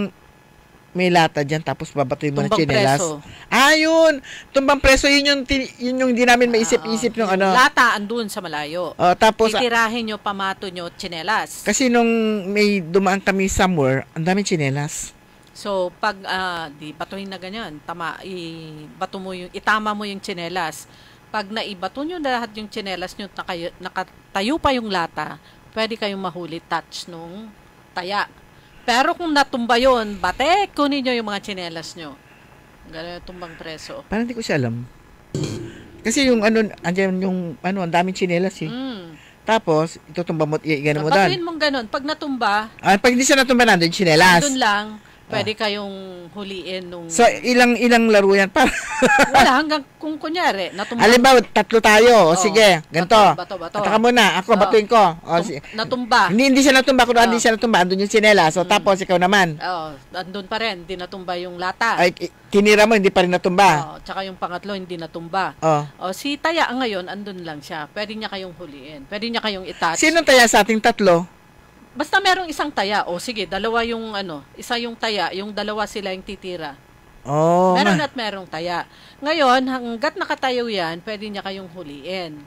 E: may lata dyan, tapos babatoy mo ng tsinelas. Yun! Tumbang preso, yun yung di namin maisip-isip yung
F: lata, andun sa malayo.
E: Tapos,
F: titirahin nyo, pamato nyo, tsinelas.
E: Kasi nung may dumaan kami somewhere, ang daming tsinelas.
F: So, pag di batuhin na ganyan, itama mo yung tsinelas. Pag naibato nyo lahat yung tsinelas nyo, nakatayo pa yung lata, pwede kayong mahuli touch nung taya. Pero kung natumba yun, batek, kunin nyo yung mga tsinelas nyo. Gano'n tumbang preso.
E: Parang hindi ko siya alam. Kasi yung andyan yung ang daming tsinelas Tapos, itutumba mo, gano'n mo doon.
F: Batuhin mong gano'n. Pag natumba,
E: pag hindi siya natumba, nandun yung tsinelas.
F: Nandun lang. Pwede kayong huliin nung...
E: So, ilang laro yan?
F: Wala, hanggang kung kunyari, natumba.
E: Halimbawa, 3 tayo. Sige, ganito.
F: Bato.
E: Ataka mo na. Ako, batuin ko.
F: Natumba.
E: Hindi siya natumba. Kung hindi siya natumba, andun yung sinela. So, tapos, ikaw naman.
F: Andun pa rin. Hindi natumba yung lata.
E: Ay, tinira mo, hindi pa rin natumba.
F: Tsaka yung pangatlo, hindi natumba. Si Taya ngayon, andun lang siya. Pwede niya kayong huliin. Pwede niya kayong itouch.
E: Sinong Taya sa ating 3?
F: Basta merong isang taya. Sige, dalawa yung isa yung taya, yung dalawa sila yung titira. Meron at merong taya. Ngayon, hanggat nakatayo yan, pwede niya kayong huliin.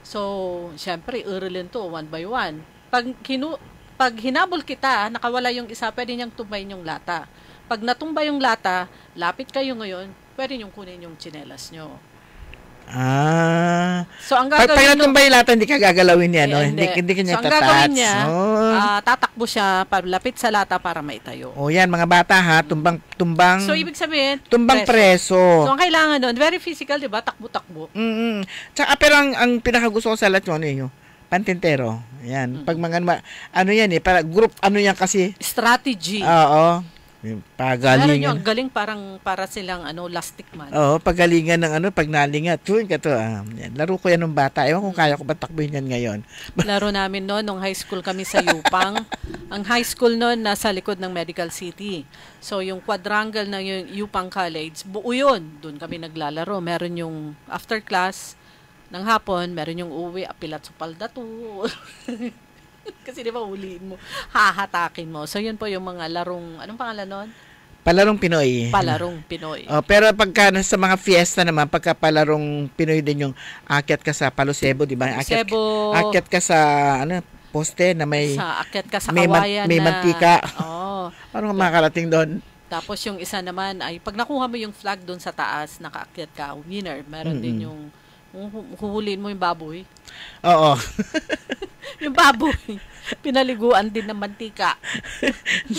F: So, syempre, urilin to, one by one. Pag hinabol kita, nakawala yung isa, pwede niyang tumbayin yung lata. Pag natumba yung lata, lapit kayo ngayon, pwede niyong kunin yung tsinelas nyo. So, ang gagawin
E: pag natumbay lata, hindi ka gagalawin yan, hindi kanya
F: so, ang gagawin niya, tatakbo siya, palapit sa lata para maitayo.
E: Yan, mga bata tumbang.
F: So, ibig sabihin,
E: tumbang preso.
F: So, ang kailangan doon, very physical, di ba? Takbo-takbo.
E: Pero ang pinakagusto ko sa lahat yung pantintero. Yan. Pag mga, yan para group, yan kasi.
F: Strategy.
E: Pagalingan.
F: Meron yung galing para silang lastic man.
E: Pagalingan ng pag nalingat. Tuwing ka to. Laro ko yan ng bata. Ewan kung kaya ko ba takbuhin yan ngayon.
F: Laro namin noon, nung high school kami sa Yupang. Ang high school noon, nasa likod ng Medical City. So, yung quadrangle ng yung Yupang College, buo yun. Doon kami naglalaro. Meron yung after class ng hapon, meron yung uwi, apilat sa paldato. Kasi di ba uliin mo, hahatakin mo. So, yun po yung mga larong, anong pangalan nun?
E: Palarong Pinoy.
F: Palarong Pinoy.
E: Pero pagka sa mga fiesta naman, pagka palarong Pinoy din yung akyat ka sa Palosebo, di ba? Akyat ka sa, poste na may...
F: Akyat ka sa kawayan
E: may mantika.
F: Parang
E: makakarating doon.
F: Tapos yung isa naman ay, pag nakuha mo yung flag doon sa taas, nakaakyat ka, winner. Meron din yung, huhuliin mo yung baboy. Yung baboy, pinaliguan din ng mantika.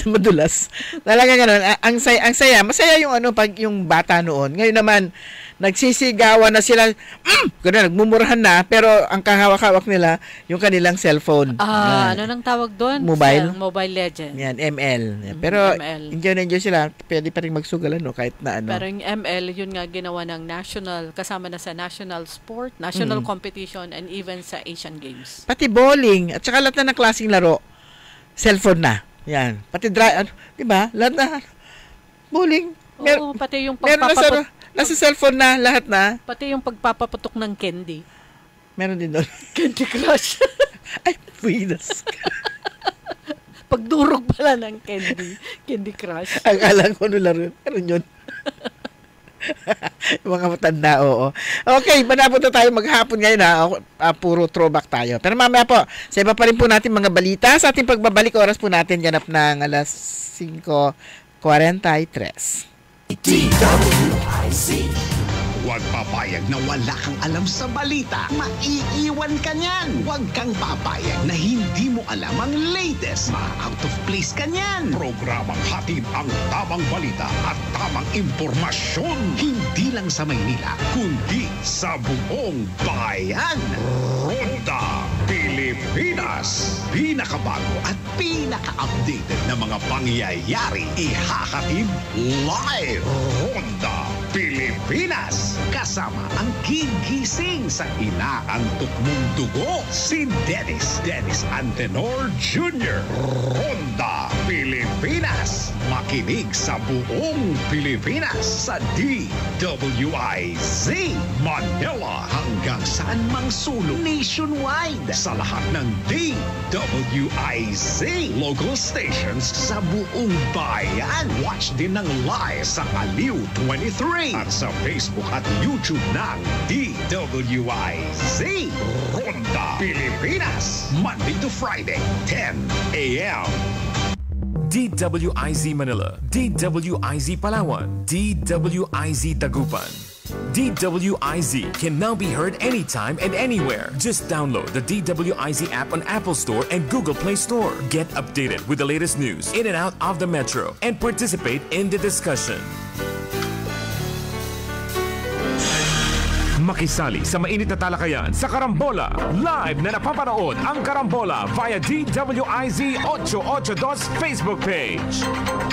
E: Madulas. Talaga gano'n. Ang saya. Masaya yung pag yung bata noon. Ngayon naman, nagsisigawan na sila, gano'n, nagmumurahan na, pero ang kahawak-hawak nila, yung kanilang cellphone.
F: Ano nang tawag doon? Mobile Legend.
E: Yan, ML. Pero, enjoy sila. Pwede pa rin magsugalan, kahit na
F: Pero yung ML, yun nga ginawa ng kasama na sa national sport, national competition, and even sa Asian Games.
E: Pati bowling, at saka lahat na ng klaseng laro. cellphone na. Yan. Pati di ba? Lahat na. Bowling.
F: Oo, pati yung
E: nasa cellphone na, lahat na.
F: Pati yung pagpapaputok ng candy.
E: Meron din doon.
F: Candy Crush.
E: Ay, puidas.
F: Pagdurog pala ng Candy Crush.
E: Ang alam ko nung laro. Meron yun. Mga matanda, oo. Okay, manapot na tayo maghapon ngayon puro throwback tayo. Pero mamaya po, sa iba pa rin po natin mga balita. Sa ating pagbabalik, oras po natin ganap ng alas 5:43.
A: DWIZ. Huwag papayag na wala kang alam sa balita. Maiiwan ka niyan. Huwag kang papayag na hindi mo alam ang latest. Out of place ka niyan.
D: Programang hatid ang tamang balita at tamang impormasyon.
A: Hindi lang sa Maynila, kundi sa buong bayan.
D: Ronda Pilipinas.
A: Pinakabago at pinaka-updated na mga pangyayari. Ihahatid live.
D: Ronda Pilipinas.
A: Kasama ang gigising sa inaantok mong dugo, si Dennis Antenor Jr.
D: Ronda Pilipinas.
A: Makinig sa buong Pilipinas sa DWIZ Manila hanggang saan mang sulong nationwide sa lahat ng DWIZ local stations sa buong bayan. Watch din ng live sa Aliw 23 at sa Facebook at YouTube ng DWIZ Ronda Pilipinas, Monday to Friday, 10 a.m.
B: DWIZ Manila, DWIZ Palawan, DWIZ Dagupan. DWIZ can now be heard anytime and anywhere. Just download the DWIZ app on Apple Store and Google Play Store. Get updated with the latest news in and out of the metro and participate in the discussion. Makisali sa mainit na talakayan sa Karambola. Live na napapanood ang Karambola via DWIZ 882 Facebook page.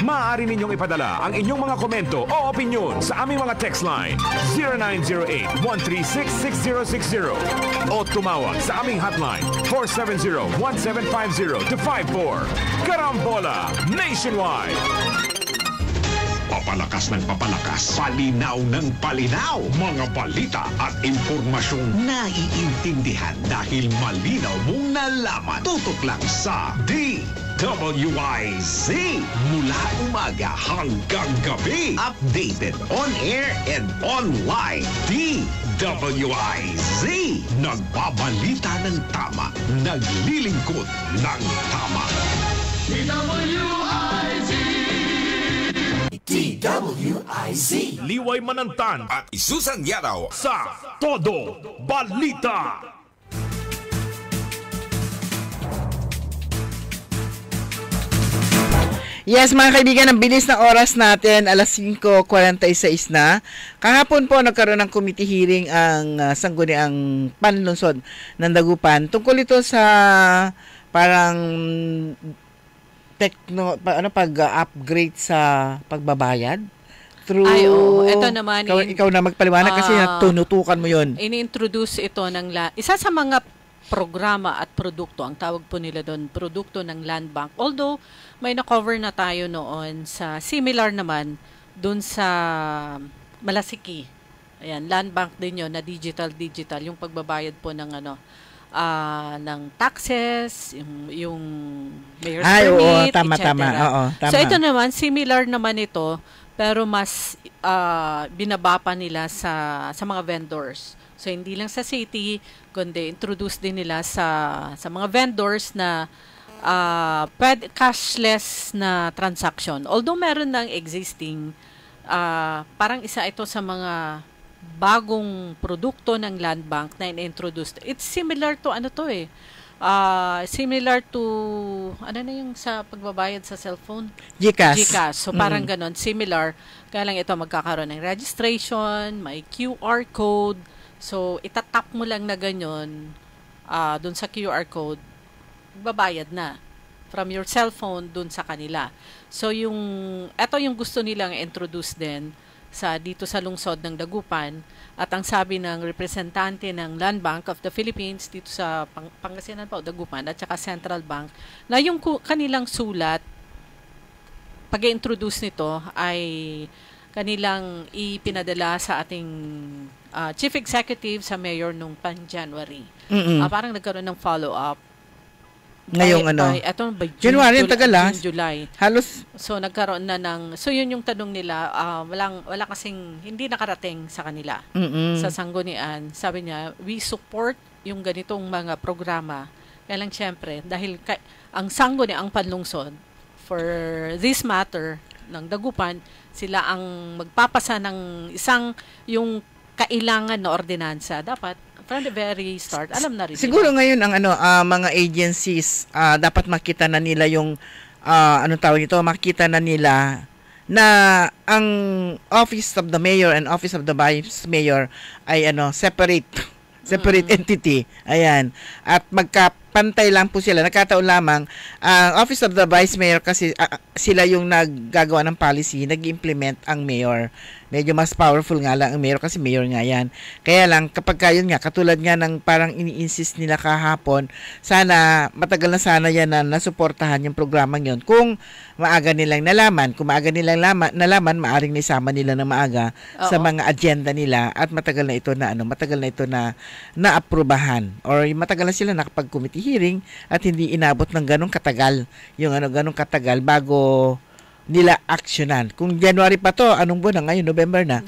B: Maaari ninyong ipadala ang inyong mga komento o opinyon sa aming mga text line 0908-136-6060 o tumawag sa aming hotline 470-1750-54. Karambola Nationwide.
A: Papalakas ng papalakas, palinaw ng palinaw. Mga balita at impormasyong naiintindihan dahil malinaw mong nalaman. Tutok lang sa DWIZ. Mula umaga hanggang gabi. Updated on air and online. DWIZ. Nagbabalita ng tama. Naglilingkod ng tama. DWIZ.
D: DWIZ. Liway Manantan at Isusan Yaraw sa Todo Balita.
E: Yes, mga kaibigan, ang bilis ng oras natin, alas 5:46 na. Kahapon po nagkaroon ng committee hearing ang sangguniang panlunsod ng Dagupan tungkol ito sa parang pag-upgrade sa pagbabayad through...
F: Ay, oo. Ito naman.
E: Ikaw na magpaliwanag kasi tunutukan mo yun.
F: Ini-introduce ito ng... Isa sa mga programa at produkto, ang tawag po nila doon, produkto ng Land Bank. Although, may na-cover na tayo noon sa similar naman doon sa Malasiki. Ayan, Land Bank din yun na digital, yung pagbabayad po ng ng taxes, yung mayor's permit,
E: tama.
F: So ito naman, similar naman ito, pero mas binaba pa nila sa mga vendors. So hindi lang sa city, kundi introduce din nila sa mga vendors na cashless na transaction. Although meron ng existing, parang isa ito sa mga bagong produkto ng Land Bank na in-introduced. It's similar to similar to yung sa pagbabayad sa cellphone? GCash. So parang ganon, similar. Kaya lang ito magkakaroon ng registration, may QR code. So itatap mo lang na ganyan dun sa QR code, babayad na from your cellphone dun sa kanila. So ito yung gusto nilang introduce din dito sa lungsod ng Dagupan. At ang sabi ng representante ng Land Bank of the Philippines dito sa Pangasinan po, Dagupan, at saka Central Bank, na yung kanilang sulat, pag-introduce nito ay kanilang ipinadala sa ating Chief Executive sa Mayor nung January. Parang nagkaroon ng follow-up.
E: Ngayong January,
F: July.
E: Halos.
F: So, nagkaroon na so yun yung tanong nila, wala kasing, hindi nakarating sa kanila sa sanggunian. Sabi niya, we support yung ganitong mga programa. Kaya lang syempre, dahil ang sangguniang panlungsod for this matter ng Dagupan, sila ang magpapasa ng yung kailangan na ordinansa. Dapat from the very start, alam na rin
E: siguro
F: nila.
E: Ngayon ang mga agencies dapat makita na nila yung makita na nila na ang Office of the Mayor and Office of the Vice Mayor ay separate entity. Ayan. At magkapantay lang po sila. Nagkataon lamang Office of the Vice Mayor kasi sila yung naggagawa ng policy, nag-implement ang mayor. Medyo mas powerful nga lang ang mayor kasi mayor nga yan. Kaya lang, kapag yun nga, katulad nga ng parang ini-insist nila kahapon, matagal na sana yan na nasuportahan yung programang yun. Kung maaga nilang nalaman, maaring nisama nila na maaga sa mga agenda nila at matagal na ito na naaprubahan or matagal na sila nakapag-committee hearing at hindi inabot ng ganong katagal bago nila aksyonan. Kung January pa to, anong buwan na ngayon? November na.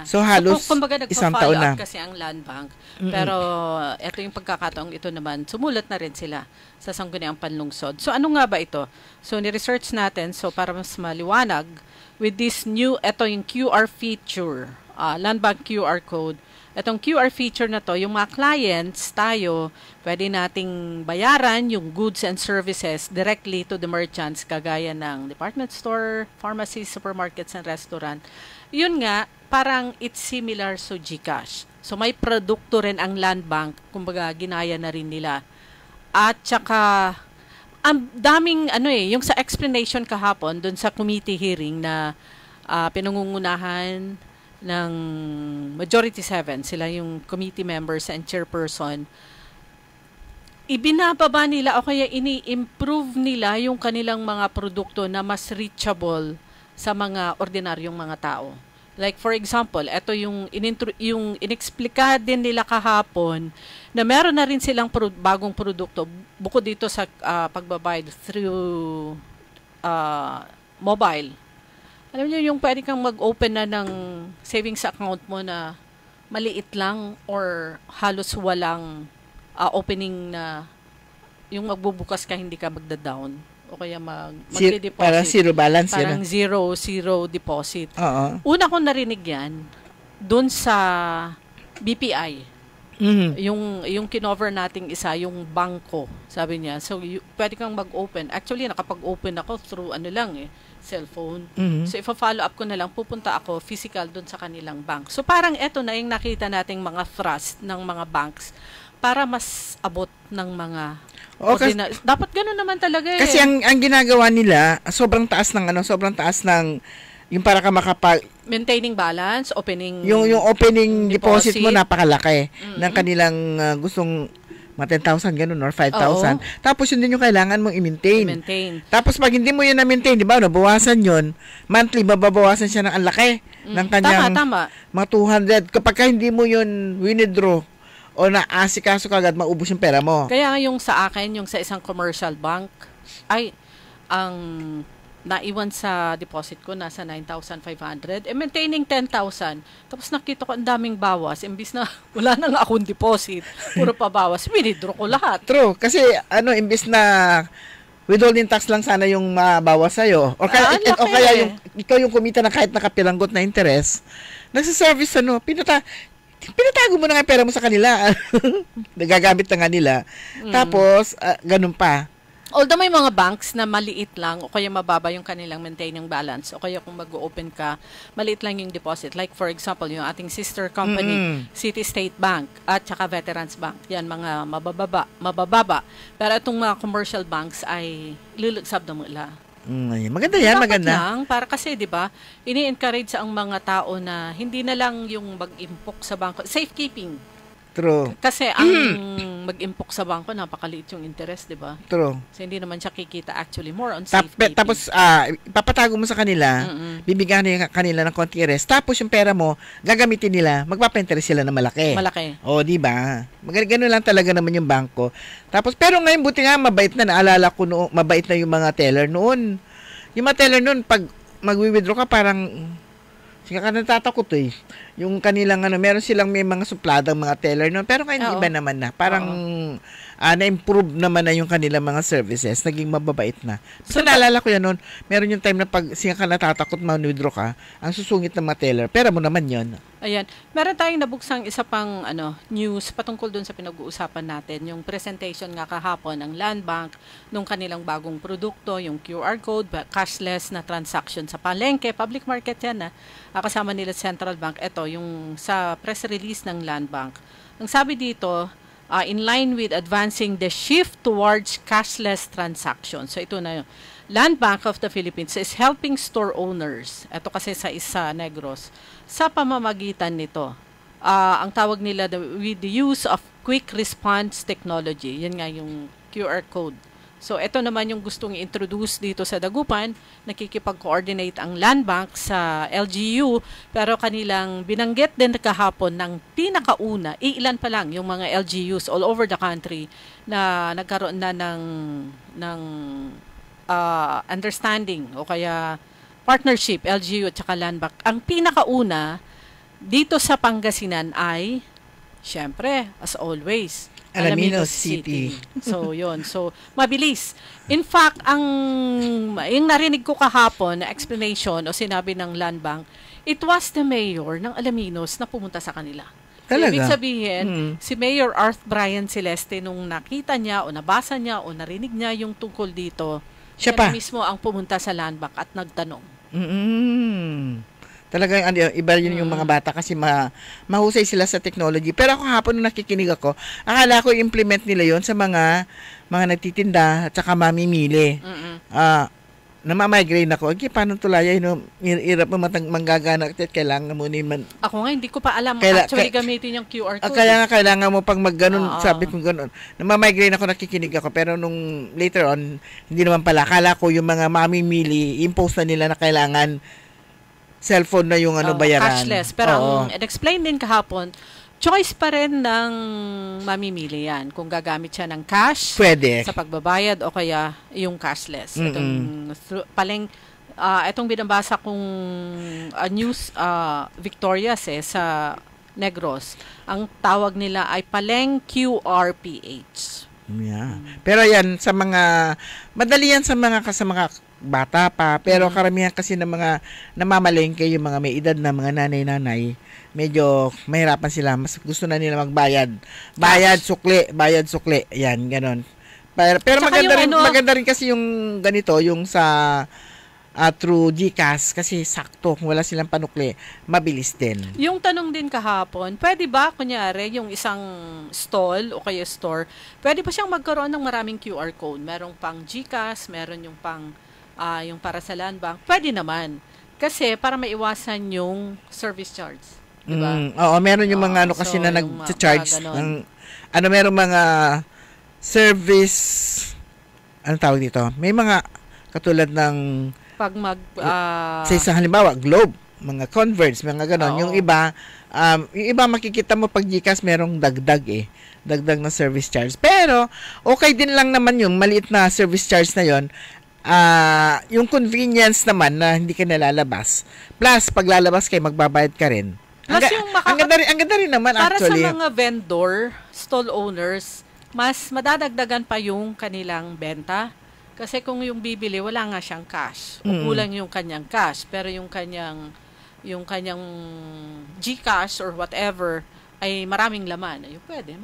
E: So halos isang taon na.
F: Kasi ang Land Bank. Pero ito yung pagkakataong ito naman, sumulat na rin sila sa sangguniang panlungsod. So ano nga ba ito? So ni-research natin, so para mas maliwanag, with this ito yung QR feature, Land Bank QR code. Itong QR feature na to, yung mga clients tayo, pwede nating bayaran yung goods and services directly to the merchants, kagaya ng department store, pharmacies, supermarkets, and restaurant. Yun nga, parang it's similar to GCash. So may produkto rin ang Land Bank, kumbaga ginaya na rin nila. At saka, ang daming yung sa explanation kahapon, dun sa committee hearing na pinangungunahan ng Majority 7, sila yung committee members and chairperson, ibinababa nila o kaya ini-improve nila yung kanilang mga produkto na mas reachable sa mga ordinaryong mga tao. Like for example, ito yung inexplika din nila kahapon na meron na rin silang bagong produkto bukod dito sa pagbabayad through mobile. Alam niyo, yung pwede kang mag-open na ng savings account mo na maliit lang or halos walang opening na yung magbubukas ka hindi ka magda-down o kaya mag-deposit.
E: Parang zero balance.
F: Parang zero deposit. Una kong narinig yan dun sa BPI. Yung kinover nating isa, yung bangko, sabi niya. So, pwede kang mag-open. Actually, nakapag-open ako through cellphone. So, ipa-follow up ko na lang, pupunta ako physical dun sa kanilang bank. So, parang eto na yung nakita nating mga thrust ng mga banks para mas abot ng mga dapat ganun naman talaga
E: Kasi ang ginagawa nila, sobrang taas ng yung para ka
F: maintaining balance, opening
E: yung opening deposit mo napakalaki ng kanilang gustong mga 10,000 ganun or 5,000. Tapos yun din yung kailangan mong i-maintain. Tapos pag hindi mo yun na-maintain, di ba, nabawasan yun, monthly, mababawasan siya ng ang laki ng kanyang mga 200. Kapag hindi mo yun winidraw o naasikaso kagad, maubos yung pera mo.
F: Kaya yung sa akin, yung sa isang commercial bank, ay ang naiwan sa deposit ko nasa 9,500, maintaining 10,000. Tapos nakita ko ang daming bawas, imbis na wala nang akong deposit, puro pa bawas, winidraw ko lahat.
E: True, kasi imbis na withholding tax lang sana yung mabawas sa'yo. O kaya ikaw yung kumita na kahit nakapilanggot na interest, nagsaservice pinatago mo na nga pera mo sa kanila. Nagagamit na nga nila. Tapos, ganun pa.
F: Although may mga banks na maliit lang o kaya mababa yung kanilang maintaining balance o kaya kung mag-open ka, maliit lang yung deposit. Like for example, yung ating sister company, City State Bank at saka Veterans Bank. Yan, mga mabababa. Pero itong mga commercial banks ay lulugsab na mula.
E: Maganda yan,
F: Dapat
E: maganda.
F: lang, para kasi, di ba, ini-encourage ang mga tao na hindi na lang yung mag-impok sa bangko. Safekeeping.
E: True.
F: Kasi ang mag-impok sa bangko, napakaliit yung interest, di ba?
E: True.
F: Kasi hindi naman siya kikita actually. More on safekeeping.
E: Tapos, ipapatago mo sa kanila, bibigyan kanila ng konti rest, tapos yung pera mo, gagamitin nila, magpapa-interest sila na malaki.
F: Malaki.
E: O, di ba? Ganun lang talaga naman yung bangko. Tapos, pero ngayon, buti nga, mabait na, naalala ko noon, mabait na yung mga teller noon. Yung mga teller noon, pag mag-withdraw ka, parang, sige ka natatakot eh. Yung kanilang meron silang may mga supladang mga teller noon. Pero ngayon iba naman na. Parang na-improve naman na yung kanilang mga services. Naging mababait na. So, naalala ko yan noon. Meron yung time na pag sige ka natatakot ma-withdraw ka, ang susungit ng mga teller. Pera mo naman yon.
F: Ayan. Meron tayong nabuksang isa pang news patungkol dun sa pinag-uusapan natin. Yung presentation nga kahapon ng Land Bank nung kanilang bagong produkto, yung QR code, cashless na transaction sa palengke, public market yan kasama nila Central Bank. Ito, yung sa press release ng Land Bank. Ang sabi dito, in line with advancing the shift towards cashless transactions. So ito na yun. Land Bank of the Philippines is helping store owners, ito kasi sa isa Negros, sa pamamagitan nito. Ang tawag nila with the use of quick response technology. Yan nga yung QR code. So ito naman yung gustong i-introduce dito sa Dagupan. Nakikipag-coordinate ang Land Bank sa LGU, pero kanilang binanggit din kahapon ng pinakauna, ilan pa lang yung mga LGUs all over the country na nagkaroon na ng understanding o kaya partnership, LGU at saka Land Bank. Ang pinakauna dito sa Pangasinan ay, syempre, as always,
E: Alaminos City.
F: So, yun. So, mabilis. In fact, yung narinig ko kahapon na explanation o sinabi ng Land Bank, it was the mayor ng Alaminos na pumunta sa kanila.
E: Talaga?
F: Ibig sabihin, si Mayor Arth Brian Celeste, nung nakita niya o nabasa niya o narinig niya yung tungkol dito, siya mismo ang pumunta sa Land Bank at nagtanong.
E: Talagang iba yun yung mga bata kasi mahusay sila sa technology. Pero ako hapon nung nakikinig ako, akala ko i-implement nila yon sa mga nagtitinda at saka mamimili. Namamigraine ako. Okay, paano tulaya yun? Hirap mo manggaganak at kailangan mo naman.
F: Ako nga, hindi ko pa alam. Actually, gamitin yung QR code.
E: Kaya nga, kailangan mo pang mag-ganon. Sabi ko ganon. Namamigraine ako, nakikinig ako. Pero nung later on, hindi naman pala. Akala ko yung mga mamimili, impose na nila na kailangan cellphone na yung bayaran.
F: Cashless. Pero ang explain din kahapon, choice pa rin ng mamimili yan. Kung gagamit siya ng cash
E: pwede
F: sa pagbabayad o kaya yung cashless. Itong binabasa kong news Victorias sa Negros. Ang tawag nila ay Paleng QRPH.
E: Yeah. Pero yan, sa mga, madali yan sa mga bata pa, pero karamihan kasi ng mga namamalengke, yung mga may edad na mga nanay-nanay, medyo mahirapan sila. Mas gusto na nila magbayad. Bayad, sukli. Yan, ganon. Pero maganda rin kasi yung ganito, yung sa through GCash, kasi sakto, kung wala silang panukli, mabilis din.
F: Yung tanong din kahapon, pwede ba, kunyari, yung isang stall o kaya store, pwede ba siyang magkaroon ng maraming QR code? Merong pang GCash, meron yung pang yung para sa Land Bank, pwede naman. Kasi para maiwasan yung service charge. Diba?
E: Oo, meron yung mga kasi na nag-charge. Meron mga service, tawag dito? May mga katulad ng
F: pag
E: sa isang halimbawa, Globe, mga Converts, mga ganon. Yung iba makikita mo pag GCash merong dagdag na service charge. Pero, okay din lang naman yung maliit na service charge na yon. Yung convenience naman na hindi ka nalalabas. Plus, pag lalabas kayo, magbabayad ka rin. Ang ganda rin naman
F: para
E: actually.
F: Para sa mga vendor, stall owners, mas madadagdagan pa yung kanilang benta. Kasi kung yung bibili, wala nga siyang cash. O kulang yung kanyang cash. Pero yung kanyang GCash or whatever ay maraming laman. Ay, pwede,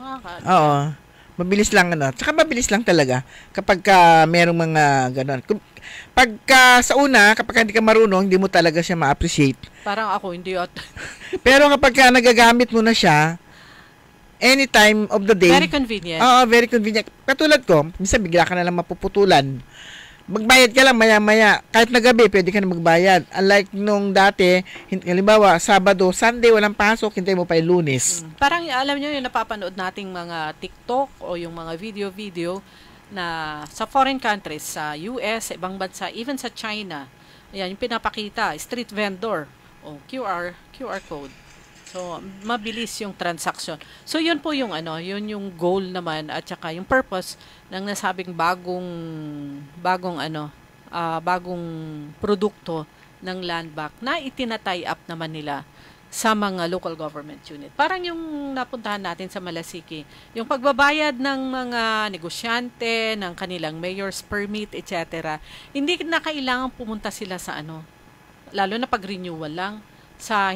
E: Oo. Mabilis lang Tsaka mabilis lang talaga kapag merong mga ganon. Pagka sa una, kapag hindi ka marunong, hindi mo talaga siya ma-appreciate.
F: Parang ako, hindi at.
E: Pero kapag nagagamit mo na siya, anytime of the day.
F: Very convenient.
E: Oo, very convenient. Katulad ko, minsan bigla ka na lang mapuputulan. magbayad ka lang maya-maya. Kahit na gabi, pwede ka na magbayad. Unlike nung dati, halimbawa, Sabado, Sunday, walang pasok, hintay mo pa yung Lunes.
F: Parang alam nyo yung napapanood nating mga TikTok o yung mga video na sa foreign countries, sa US, sa ibang bansa, even sa China, ayan, yung pinapakita, street vendor o QR code. So, mabilis yung transaction. So, yun po yung yun yung goal naman at saka yung purpose ng nasabing bagong produkto ng Land Bank na itinatay up naman nila sa mga local government unit. Parang yung napuntahan natin sa Malasiki, yung pagbabayad ng mga negosyante, ng kanilang mayor's permit, etc. Hindi na kailangan pumunta sila sa lalo na pag-renewal lang,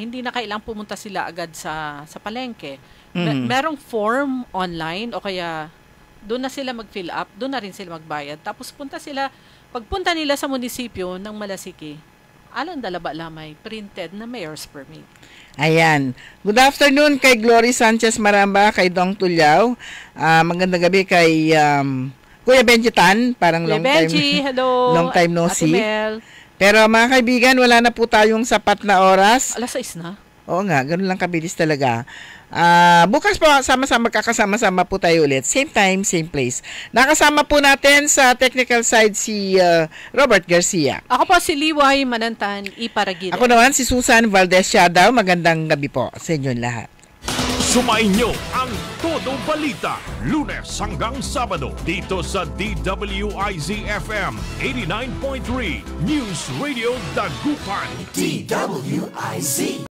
F: hindi na kailangang pumunta sila agad sa palengke. Merong form online o kaya doon na sila mag-fill up, doon na rin sila magbayad. Tapos pagpunta nila sa munisipyo ng Malasiki, alon dalaba lamay, printed na mayor's permit.
E: Ayan. Good afternoon kay Glory Sanchez Maramba, kay Dong Tulyao. Magandang gabi kay Kuya Benji Tan, parang
F: Kuya Benji, hello.
E: Long time no
F: Ate
E: see.
F: Mel.
E: Pero mga kaibigan, wala na po tayong sapat na oras.
F: 6:00 na.
E: Oo nga, ganun lang kabilis talaga. Bukas po, kakasama-sama po tayo ulit. Same time, same place. Nakasama po natin sa technical side si Robert Garcia.
F: Ako po si Liway Manantan, Iparagire.
E: Ako naman si Susan Valdez Siadaw. Magandang gabi po sa inyo lahat.
J: Sumain nyo ang Todo Balita, Lunes hanggang Sabado, dito sa DWIZ-FM 89.3 News Radio Dagupan.
O: DWIZ.